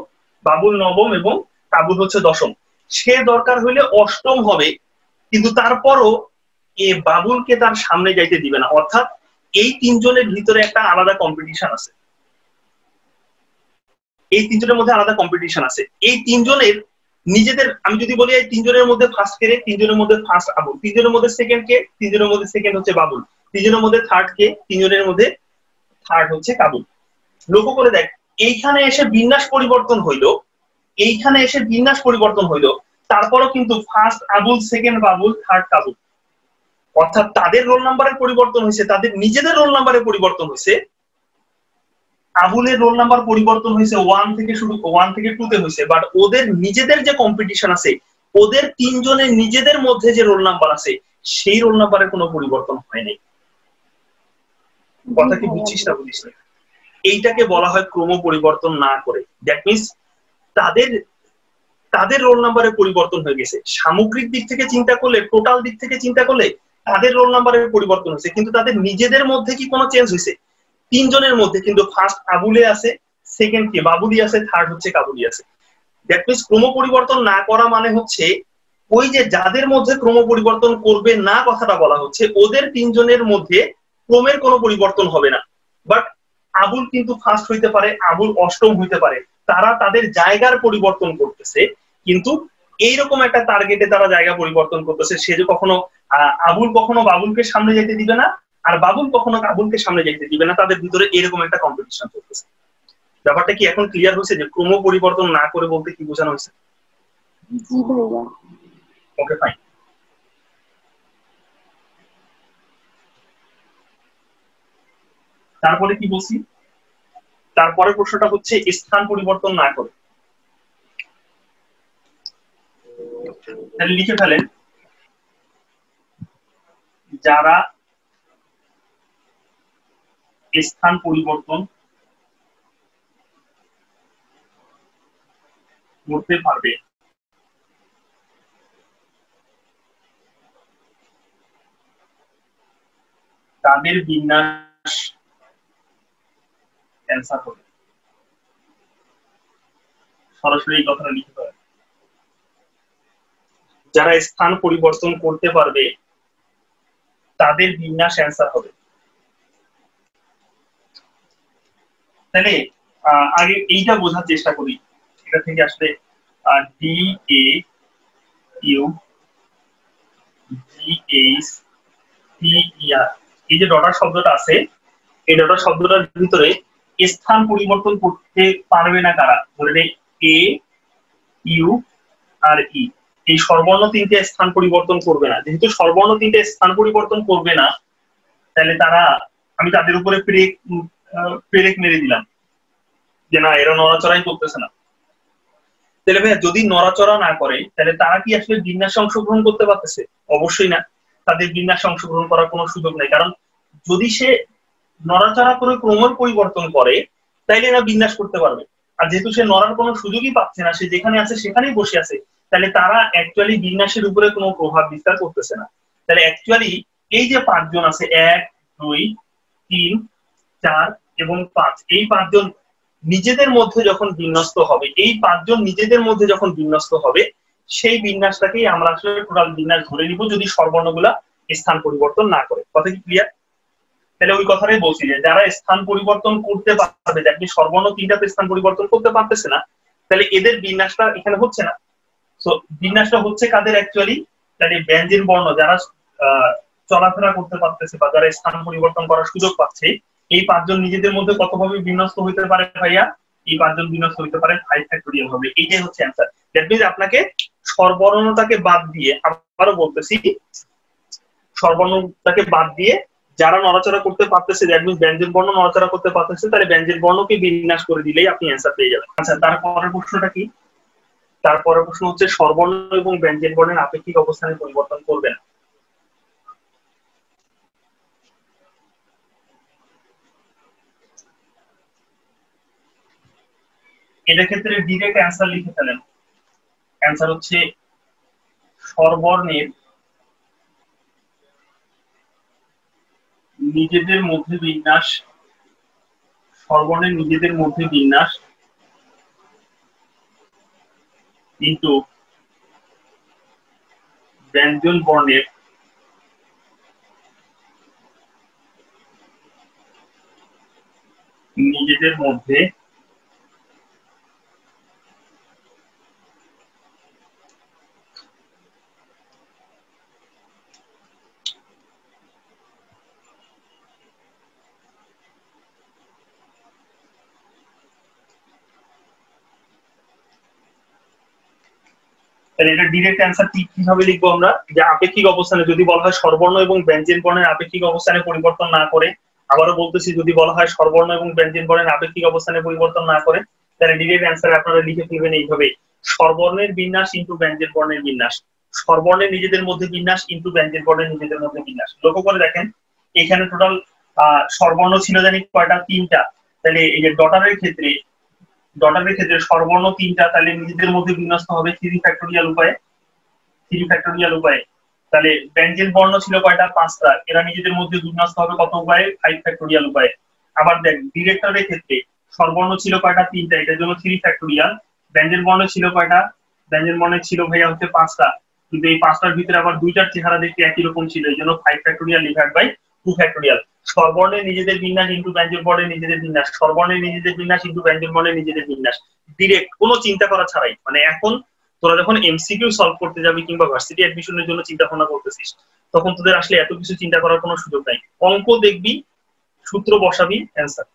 বাবুল 9ম এবং কাবুল হচ্ছে 10ম। সে দরকার হলে 8ম হবে, কিন্তু তারপরও এ বাবুলকে তার সামনে যাইতে দিবে না। অর্থাৎ এই 3 জনের ভিতরে একটা আলাদা কম্পিটিশন আছে, এই 3 জনের মধ্যে আলাদা কম্পিটিশন আছে। এই 3 জনের নিজেদের, আমি যদি বলি এই 3 জনের মধ্যে ফার্স্ট কে, 3 জনের মধ্যে ফার্স্ট আবুল, 3 জনের মধ্যে সেকেন্ড কে, 3 জনের মধ্যে সেকেন্ড হচ্ছে বাবুল, 3 জনের মধ্যে থার্ড কে, 3 জনের মধ্যে থার্ড হচ্ছে কাবুল। লক্ষ্য করে দেখ, এইখানে এসে বিন্যাস পরিবর্তন হইলো, এইখানে এসে বিন্যাস পরিবর্তন হইলো, তারপরও কিন্তু first Abul, second Babul, third Kabul. অর্থাৎ তাদের রোল নাম্বারের পরিবর্তন হয়েছে, তাদের নিজেদের রোল নাম্বারের পরিবর্তন হয়েছে। আবুলের রোল নাম্বার পরিবর্তন হয়েছে 1 থেকে 2 তে হয়েছে, বাট ওদের নিজেদের যে কম্পিটিশন আছে, ওদের 3 জনের নিজেদের মধ্যে যে রোল নাম্বার আছে সেই রোল নাম্বারের কোনো পরিবর্তন হয় নাই। কথা কি বুঝছিস না বুঝিস না? এইটাকে বলা হয় ক্রম পরিবর্তন না করে। দ্যাট মিনস তাদের রোল নাম্বারের পরিবর্তন হয়ে গেছে। সামগ্রিক দিক থেকে চিন্তা করলে, টোটাল দিক থেকে চিন্তা করলে তাদের রোল নাম্বারের পরিবর্তন হয়েছে, কিন্তু তাদের নিজেদের মধ্যে কি কোনো চেঞ্জ হয়েছে? তিনজনের মধ্যে কিন্তু ফার্স্ট আবুলে আছে, সেকেন্ড কে বাবুলি আছে, থার্ড হচ্ছে কাবুলি আছে। দ্যাট মিনস ক্রম পরিবর্তন না করা মানে হচ্ছে ওই যে যাদের মধ্যে ক্রম পরিবর্তন করবে না কথাটা বলা হচ্ছে, ওদের তিনজনের মধ্যে ক্রমের কোনো পরিবর্তন হবে না। বাট আবুল কিন্তু ফার্স্ট হইতে পারে, আবুল অষ্টম হইতে পারে, তারা তাদের জায়গার পরিবর্তন করতেছে, কিন্তু এইরকম একটা টার্গেটে তারা জায়গা পরিবর্তন করতেছে। সে যে কখনো আবুল কখনো বাবুলকে সামনে যেতে দিবে না, আর বাবুল কখনো আবুলকে সামনে যেতে দিবে না, তাদের ভিতরে এরকম একটা কম্পিটিশন চলতেছে। ব্যাপারটা কি এখন ক্লিয়ার হয়েছে যে ক্রম পরিবর্তন না করে বলতে কি বোঝানো হয়েছে? জি ভাইয়া। Okay fine. তারপরে কি বলছি, তারপরে প্রশ্নটা হচ্ছে স্থান পরিবর্তন না করে। তাহলে লিখে ফেলেন, যারা স্থান পরিবর্তন করতে পারবে তাদের বিন্যাস ক্যান্সার হবে। সরাসরি এই কথাটা লিখতে পারে, যারা স্থান পরিবর্তন করতে পারবে তাদের বিন্যাস অ্যান্সার হবে। তাহলে আগে এইটা বোঝার চেষ্টা করি, এটা থেকে আসলে D A U G H T E R, এই যে ডটার শব্দটা আছে, এই ডটার শব্দটার ভিতরে স্থান পরিবর্তন করতে পারবে না কারা? ধরে নেই এ ইউ আর ই, এই স্বরবর্ণ তিনটে স্থান পরিবর্তন করবে না। যেহেতু স্বরবর্ণ তিনটে স্থান পরিবর্তন করবে না, তাহলে তারা, আমি তাদের উপরে পেরেক মেরে দিলাম যে না এরা নড়াচড়াই করতেছে না। তাহলে ভাইয়া যদি নড়াচড়া না করে তাহলে তারা কি আসলে বিন্যাসে অংশগ্রহণ করতে পারতেছে? অবশ্যই না, তাদের বিন্যাসে অংশগ্রহণ করার কোনো সুযোগ নেই। কারণ যদি সে নড়াচড়া করে ক্রমের পরিবর্তন করে তাইলে এরা বিন্যাস করতে পারবে। আর যেহেতু সে নড়ার কোনো সুযোগই পাচ্ছে না, সে যেখানে আছে সেখানেই বসে আছে, তাহলে তারা অ্যাকচুয়ালি বিন্যাসের উপরে কোনো প্রভাব বিস্তার করতেছে না। তাহলে অ্যাকচুয়ালি এই যে পাঁচজন আছে, 1 2 3 4 এবং 5, এই পাঁচজন নিজেদের মধ্যে যখন বিন্যস্ত হবে, এই পাঁচজন নিজেদের মধ্যে যখন বিন্যস্ত হবে, সেই বিন্যাসটাকেই আমরা আসলে টোটাল বিন্যাস ধরে নিব, যদি স্বরবর্ণগুলা স্থান পরিবর্তন না করে। কথা কি ক্লিয়ার? তাহলে ওই কথাটাই বলছি যে যারা স্থান পরিবর্তন করতে পারবে, আপনি স্বরবর্ণ তিনটাতে স্থান পরিবর্তন করতে পারতেছে না, তাহলে এদের বিন্যাসটা এখানে হচ্ছে না। তো বিন্যাসটা হচ্ছে কাদের অ্যাকচুয়ালি? তাহলে ব্যঞ্জন বর্ণ যারা চলাফেরা করতে পারতেছে বা যারা স্থান পরিবর্তন করার সুযোগ পাচ্ছে, এই পাঁচজন নিজেদের মধ্যে কতভাবে বিন্যস্ত হইতে পারে ভাইয়া? এই পাঁচজন বিন্যস্ত হইতে পারে 5 ফ্যাক্টোরিয়াল হবে। এইটাই হচ্ছে অ্যান্সার। দ্যাট মিন্স আপনাকে স্বরবর্ণটাকে বাদ দিয়ে, আবারও বলতেছি, স্বরবর্ণটাকে বাদ দিয়ে যারা নড়াচড়া করতে পারতেছে, দ্যাট মিন্স ব্যঞ্জন বর্ণ নড়াচড়া করতে পারতেছে, তাহলে ব্যঞ্জন বর্ণকে বিন্যাস করে দিলেই আপনি অ্যান্সার পেয়ে যাবেন। আচ্ছা, তারপরের প্রশ্নটা কি? তারপরের প্রশ্ন হচ্ছে স্বরবর্ণ এবং ব্যঞ্জন বর্ণের আপেক্ষিক অবস্থানে পরিবর্তন করবে না। এটার ক্ষেত্রে ডিরেক্ট অ্যান্সার লিখে ফেলেন। অ্যান্সার হচ্ছে স্বরবর্ণের নিজেদের মধ্যে বিন্যাস, স্বরবর্ণের নিজেদের মধ্যে বিন্যাস কিন্তু ব্যঞ্জন বর্ণের নিজেদের মধ্যে এটা ডিরেক্ট অ্যান্সার কিভাবে লিখবো আমরা? যে আপেক্ষিক অবস্থানে, যদি বলা হয় স্বরবর্ণ এবং ব্যঞ্জন বর্ণের আপেক্ষিক অবস্থানে পরিবর্তন না করে, আবারও বলতেছি, যদি বলা হয় স্বরবর্ণ এবং ব্যঞ্জন বর্ণের আপেক্ষিক অবস্থানে পরিবর্তন না করে, তাহলে ডিরেক্ট অ্যান্সার আপনারা লিখে ফেলবেন এইভাবে: স্বরবর্ণের বিন্যাস ইনটু ব্যঞ্জন বর্ণের বিন্যাস, স্বরবর্ণের নিজেদের মধ্যে বিন্যাস ইনটু ব্যঞ্জন বর্ণের নিজেদের মধ্যে বিন্যাস। লক্ষ্য করে দেখেন, এখানে টোটাল স্বরবর্ণ ছিল জানি কয়টা? 3টা। তাহলে এই যে ডটারের ক্ষেত্রে স্বরবর্ণ 3টা, তাহলে নিজেদের মধ্যে বিন্যস্ত হবে 3 ফ্যাক্টোরিয়াল উপায়ে। তাহলে ব্যঞ্জন বর্ণ ছিল কয়টা? 5টা, এরা নিজেদের মধ্যে বিন্যস্ত হবে কত উপায়ে? 5 ফ্যাক্টোরিয়াল উপায়ে। আবার দেখ ডিরেক্টরের ক্ষেত্রে স্বরবর্ণ ছিল কয়টা? 3টা, এটার জন্য 3 ফ্যাক্টোরিয়াল। ব্যঞ্জন বর্ণ ছিল কয়টা? ব্যঞ্জন বর্ণে ছিল ভাইয়া হচ্ছে 5টা, কিন্তু এই 5টার ভিতরে আবার 2টার চেহারা দেখতে একই রকম ছিল, এই জন্য 5 ফ্যাক্টোরিয়াল ডিভাইড বাই 2 ফ্যাক্টোরিয়াল। স্বরবর্ণের নিজেদের বিন্যাস ইনটু ব্যঞ্জন বর্ণের নিজেদের বিন্যাস, স্বরবর্ণের নিজেদের বিন্যাস ইনটু ব্যঞ্জন বর্ণের নিজেদের বিন্যাস, ডিরেক্ট কোনো চিন্তা করা ছাড়াই। মানে এখন তোরা যখন এমসিকিউ সলভ করতে যাবি কিংবা ভার্সিটি অ্যাডমিশনের জন্য চিন্তা ভাবনা করতেছিস, তখন তোদের আসলে এত কিছু চিন্তা করার কোনো সুযোগ নাই। অঙ্ক দেখবি, সূত্র বসাবি, অ্যান্সার।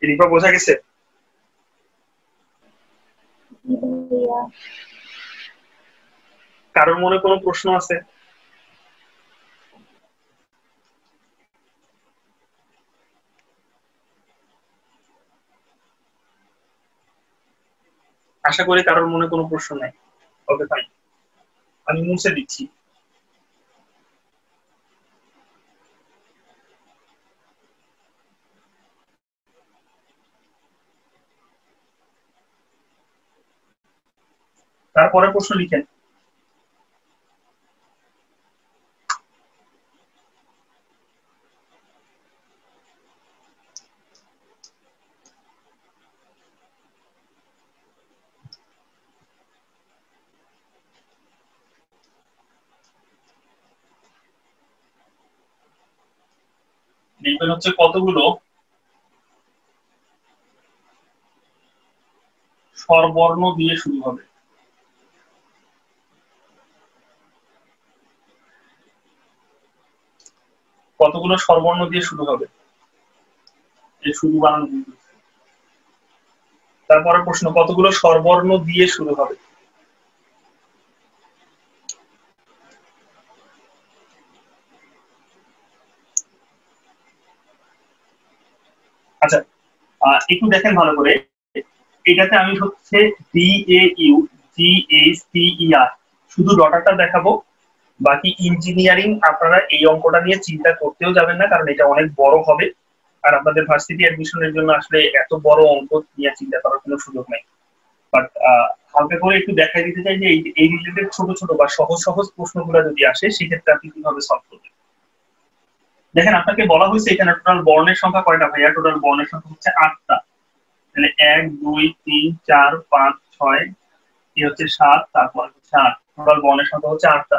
রিপা বোঝা গেছে? কারোর মনে কোনো প্রশ্ন আছে? আশা করি কারোর মনে কোনো প্রশ্ন নাই। ওকে ফাইন, আমি মুছে দিচ্ছি। তারপরে প্রশ্ন লিখেন। লিখবেন হচ্ছে কতগুলো স্বরবর্ণ দিয়ে শুরু হবে। কতগুলো স্বরবর্ণ দিয়ে শুরু হবে, এই শুরু বানানো। তারপরে প্রশ্ন, কতগুলো স্বরবর্ণ দিয়ে শুরু হবে। আচ্ছা, একটু দেখেন ভালো করে। এটাতে আমি হচ্ছে DAU GHTER শুধু ডটারটা দেখাবো, বাকি ইঞ্জিনিয়ারিং আপনারা এই অঙ্কটা নিয়ে চিন্তা করতেও যাবেন না, কারণ এটা অনেক বড় হবে। আর আপনাদের ভার্সিটি অ্যাডমিশনের জন্য আসলে এত বড় অঙ্ক নিয়ে চিন্তা করার কোনো সুযোগ নাই। বাট হালকা করে একটু দেখাই দিতে চাই যে এই রিলেটেড ছোট ছোট বা সহজ সহজ প্রশ্নগুলো যদি আসে, সেক্ষেত্রে আপনি কিভাবে সলভ করবেন। দেখেন, আপনাকে বলা হয়েছে এখানে টোটাল বর্ণের সংখ্যা কয়টা ভাইয়া? টোটাল বর্ণের সংখ্যা হচ্ছে 8টা। তাহলে 1 2 3 4 5 6 এই হচ্ছে 7, তারপর হচ্ছে 8। টোটাল বর্ণের সংখ্যা হচ্ছে 8টা।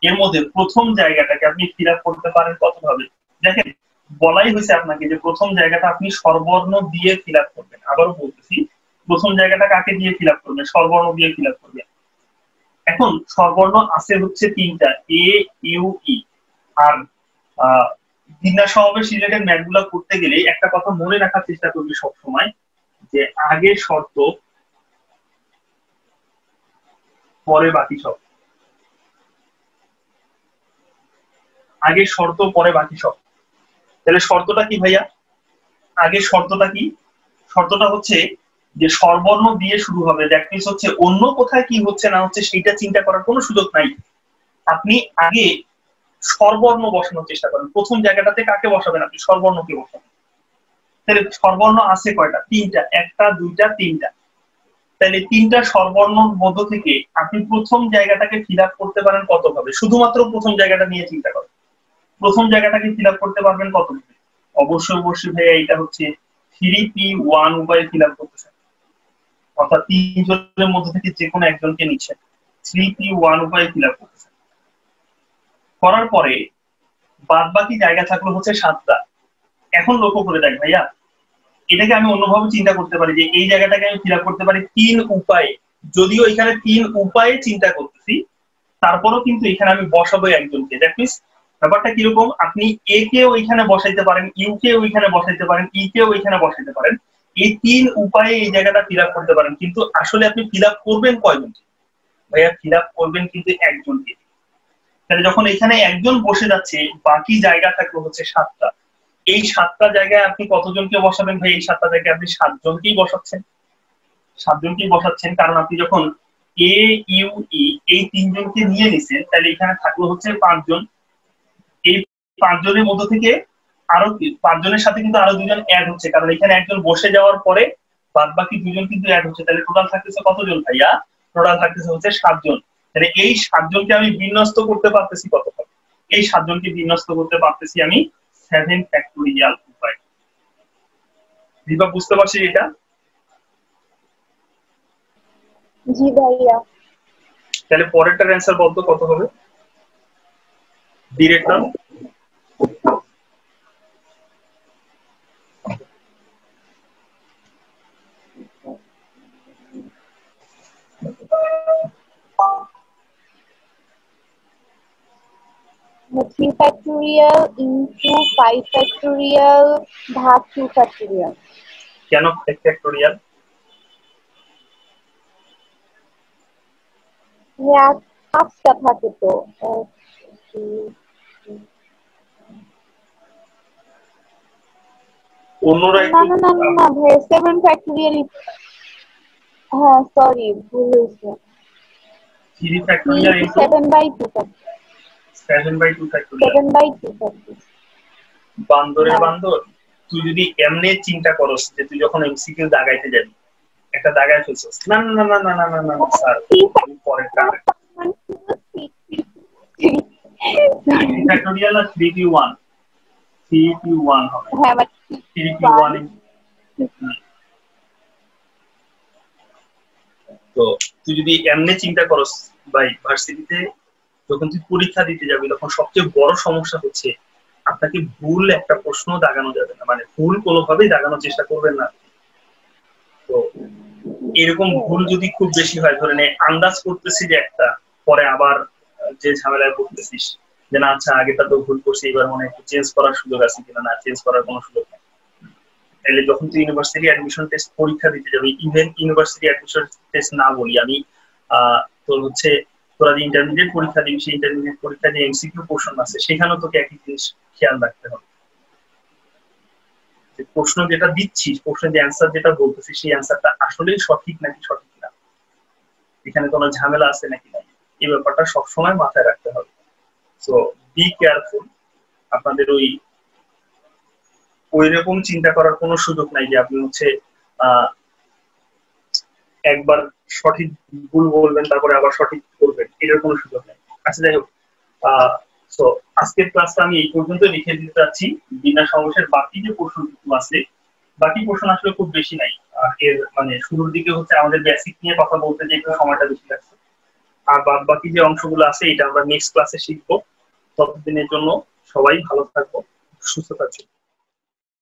এর মধ্যে প্রথম জায়গাটাকে আপনি ফিল আপ করতে পারেন কত ভাবে? দেখেন, বলাই হয়েছে আপনাকে যে প্রথম জায়গাটা আপনি স্বরবর্ণ দিয়ে ফিল আপ করবেন। আবারও বলতেছি, প্রথম জায়গাটা কাকে দিয়ে ফিল আপ করবেন? স্বরবর্ণ দিয়ে ফিল আপ করবেন। এখন স্বরবর্ণ আছে হচ্ছে 3টা, A U E। আর বিন্যাস সমাবেশ রিলেটেড ম্যাথগুলো করতে গেলে একটা কথা মনে রাখার চেষ্টা করবি সবসময়, যে আগে শর্ত পরে বাকি সব। আগে শর্ত পরে বাকি সব। তাহলে শর্তটা কি ভাইয়া? আগে শর্তটা কি? শর্তটা হচ্ছে যে স্বরবর্ণ দিয়ে শুরু হবে। দ্যাট মিন্স হচ্ছে অন্য কোথায় কি হচ্ছে না হচ্ছে সেইটা চিন্তা করার কোনো সুযোগ নাই। আপনি আগে স্বরবর্ণ বসানোর চেষ্টা করেন। প্রথম জায়গাটাতে কাকে বসাবেন? আপনি স্বরবর্ণকে বসাবেন। তাহলে স্বরবর্ণ আছে কয়টা? 3টা, 1টা 2টা 3টা। তাহলে 3টা স্বরবর্ণর মধ্য থেকে আপনি প্রথম জায়গাটাকে ফিল আপ করতে পারেন কত ভাবে? শুধুমাত্র প্রথম জায়গাটা নিয়ে চিন্তা করেন। প্রথম জায়গাটাকে ফিল আপ করতে পারবেন কত ভাবে? অবশ্যই ভাইয়া এটা হচ্ছে 3P1 উপায়ে ফিল আপ করতেছেন, অর্থাৎ 3 জনের মধ্যে থেকে যে কোনো একজনকে নিচ্ছেন, 3P1 উপায়ে ফিল আপ করতেছেন। করার পরে বাদ বাকি জায়গা থাকলো হচ্ছে 7টা। এখন লক্ষ্য করে দেখ ভাইয়া, এটাকে আমি অন্যভাবে চিন্তা করতে পারি যে এই জায়গাটাকে আমি ফিল আপ করতে পারি 3 উপায়ে। যদিও এখানে 3 উপায়ে চিন্তা করতেছি, তারপরও কিন্তু এখানে আমি বসাবো একজনকে। দ্যাট মিন্স ব্যাপারটা কিরকম? আপনি এ কে ওইখানে বসাইতে পারেন, ইউ কে ওইখানে বসাইতে পারেন, ই কে ওইখানে বসাইতে পারেন। এই 3 উপায়ে এই জায়গাটা ফিল আপ করতে পারেন, কিন্তু আসলে আপনি ফিল আপ করবেন কয়জনকে? ভাইয়া ফিল আপ করবেন কিন্তু একজনকে। তাহলে যখন এখানে একজন বসে যাচ্ছে, বাকি জায়গা থাকলো হচ্ছে 7টা। এই 7টা জায়গায় আপনি কতজনকে বসাবেন ভাই? এই 7টা জায়গায় আপনি 7 জনকেই বসাচ্ছেন। 7 জনকেই বসাচ্ছেন, কারণ আপনি যখন এ ইউ ই এই 3 জনকে নিয়ে নিছেন, তাহলে এখানে থাকলো হচ্ছে 5 জন। এই 5 জনের মধ্য থেকে আরো 5 জনের সাথে কিন্তু আরো 2 জন অ্যাড হচ্ছে, কারণ এখানে একজন বসে যাওয়ার পরে বাদ বাকি দুজন কিন্তু অ্যাড হচ্ছে, তাহলে টোটাল থাকতেছে কতজন ভাইয়া? টোটাল থাকতেছে হচ্ছে 7 জন। তাহলে এই 7 জনকে আমি বিন্যস্ত করতে পারতেছি কত? এই 7 জনকে বিন্যস্ত করতে পারতেছি আমি 7 ফ্যাক্টোরিয়াল উপায়। দীপা বুঝতে পারছি এটা? জি ভাইয়া। তাহলে পরেরটার অ্যান্সার বলতো কত হবে? Director three factorial into 5 factorial ভাগ 2 ফ্যাক্টোরিয়াল। কেন 5 ফ্যাক্টোরিয়াল? পাঁচটা থাকে তো। অন্যরা না একটু না না না না ভাই 7 ফ্যাক্টোরিয়াল। হ্যাঁ সরি ভুল হয়েছে। 3 ফ্যাক্টোরিয়াল ইনটু 7/2 7/2 ফ্যাক্টোরিয়াল। 7/2 ফ্যাক্টোরিয়াল। বান্দরের বান্দর, তুই যদি এমনি চিন্তা করস যে তুই যখন এমসিকিউ দাগাইতে যাবি, একটা দাগায় ফেলছিস, না না না না না না না না স্যার পরের টাকা ফ্যাক্টোরিয়াল আর 3q1 3q1 হবে। হ্যাঁ মানে 3q1 তো তুই যদি এমনি চিন্তা করস ভাই, ভার্সিটিতে যখন তুই পরীক্ষা দিতে যাবি তখন সবচেয়ে বড় সমস্যা হচ্ছে আপনাকে ভুল একটা প্রশ্ন দাগানো যাবে না, মানে ভুল কোনোভাবেই দাগানোর চেষ্টা করবেন না। তো এরকম ভুল যদি খুব বেশি হয়, ধরে নে আন্দাজ করতেছি যে একটা, পরে আবার যে ঝামেলায় পড়তেছিস যে না আচ্ছা আগেটা তো ভুল করছি, এবার মনে একটু চেঞ্জ করার সুযোগ আছে কিনা, না চেঞ্জ করার কোনো সুযোগ নেই। তাহলে যখন তুই ইউনিভার্সিটি অ্যাডমিশন টেস্ট পরীক্ষা দিতে যাবি, ইভেন ইউনিভার্সিটি অ্যাডমিশন টেস্ট না বলি আমি, তোর হচ্ছে তোরা যে ইন্টারমিডিয়েট পরীক্ষা দিবি, সেই ইন্টারমিডিয়েট পরীক্ষা যে এমসিকিউ পোর্শন আছে সেখানেও তোকে একই জিনিস খেয়াল রাখতে হবে। প্রশ্ন যেটা দিচ্ছিস, প্রশ্নের যে অ্যান্সার যেটা বলতেছিস, সেই অ্যান্সারটা আসলেই সঠিক নাকি সঠিক না, এখানে কোনো ঝামেলা আছে নাকি না, এই ব্যাপারটা সবসময় মাথায় রাখতে হবে। So be careful. আপনাদের ওই রকম চিন্তা করার কোনো সুযোগ নাই যে আপনি হচ্ছে একবার সঠিক ভুল বলবেন তারপরে আবার সঠিক করবেন, এটার কোনো সুযোগ নেই। আচ্ছা যাই হোক, তো আজকের ক্লাসটা আমি এই পর্যন্ত লিখে দিতে চাচ্ছি। বিনা সমাবেশের বাকি যে প্রশ্নটুকু আছে, বাকি প্রশ্ন আসলে খুব বেশি নাই। এর মানে শুরুর দিকে হচ্ছে আমাদের বেসিক নিয়ে কথা বলতে যে একটু সময়টা বেশি লাগছে, আর বাদ বাকি যে অংশগুলো আছে এটা আমরা নেক্সট ক্লাসে শিখবো। ততদিনের জন্য সবাই ভালো থাকবো, সুস্থ থাকবো।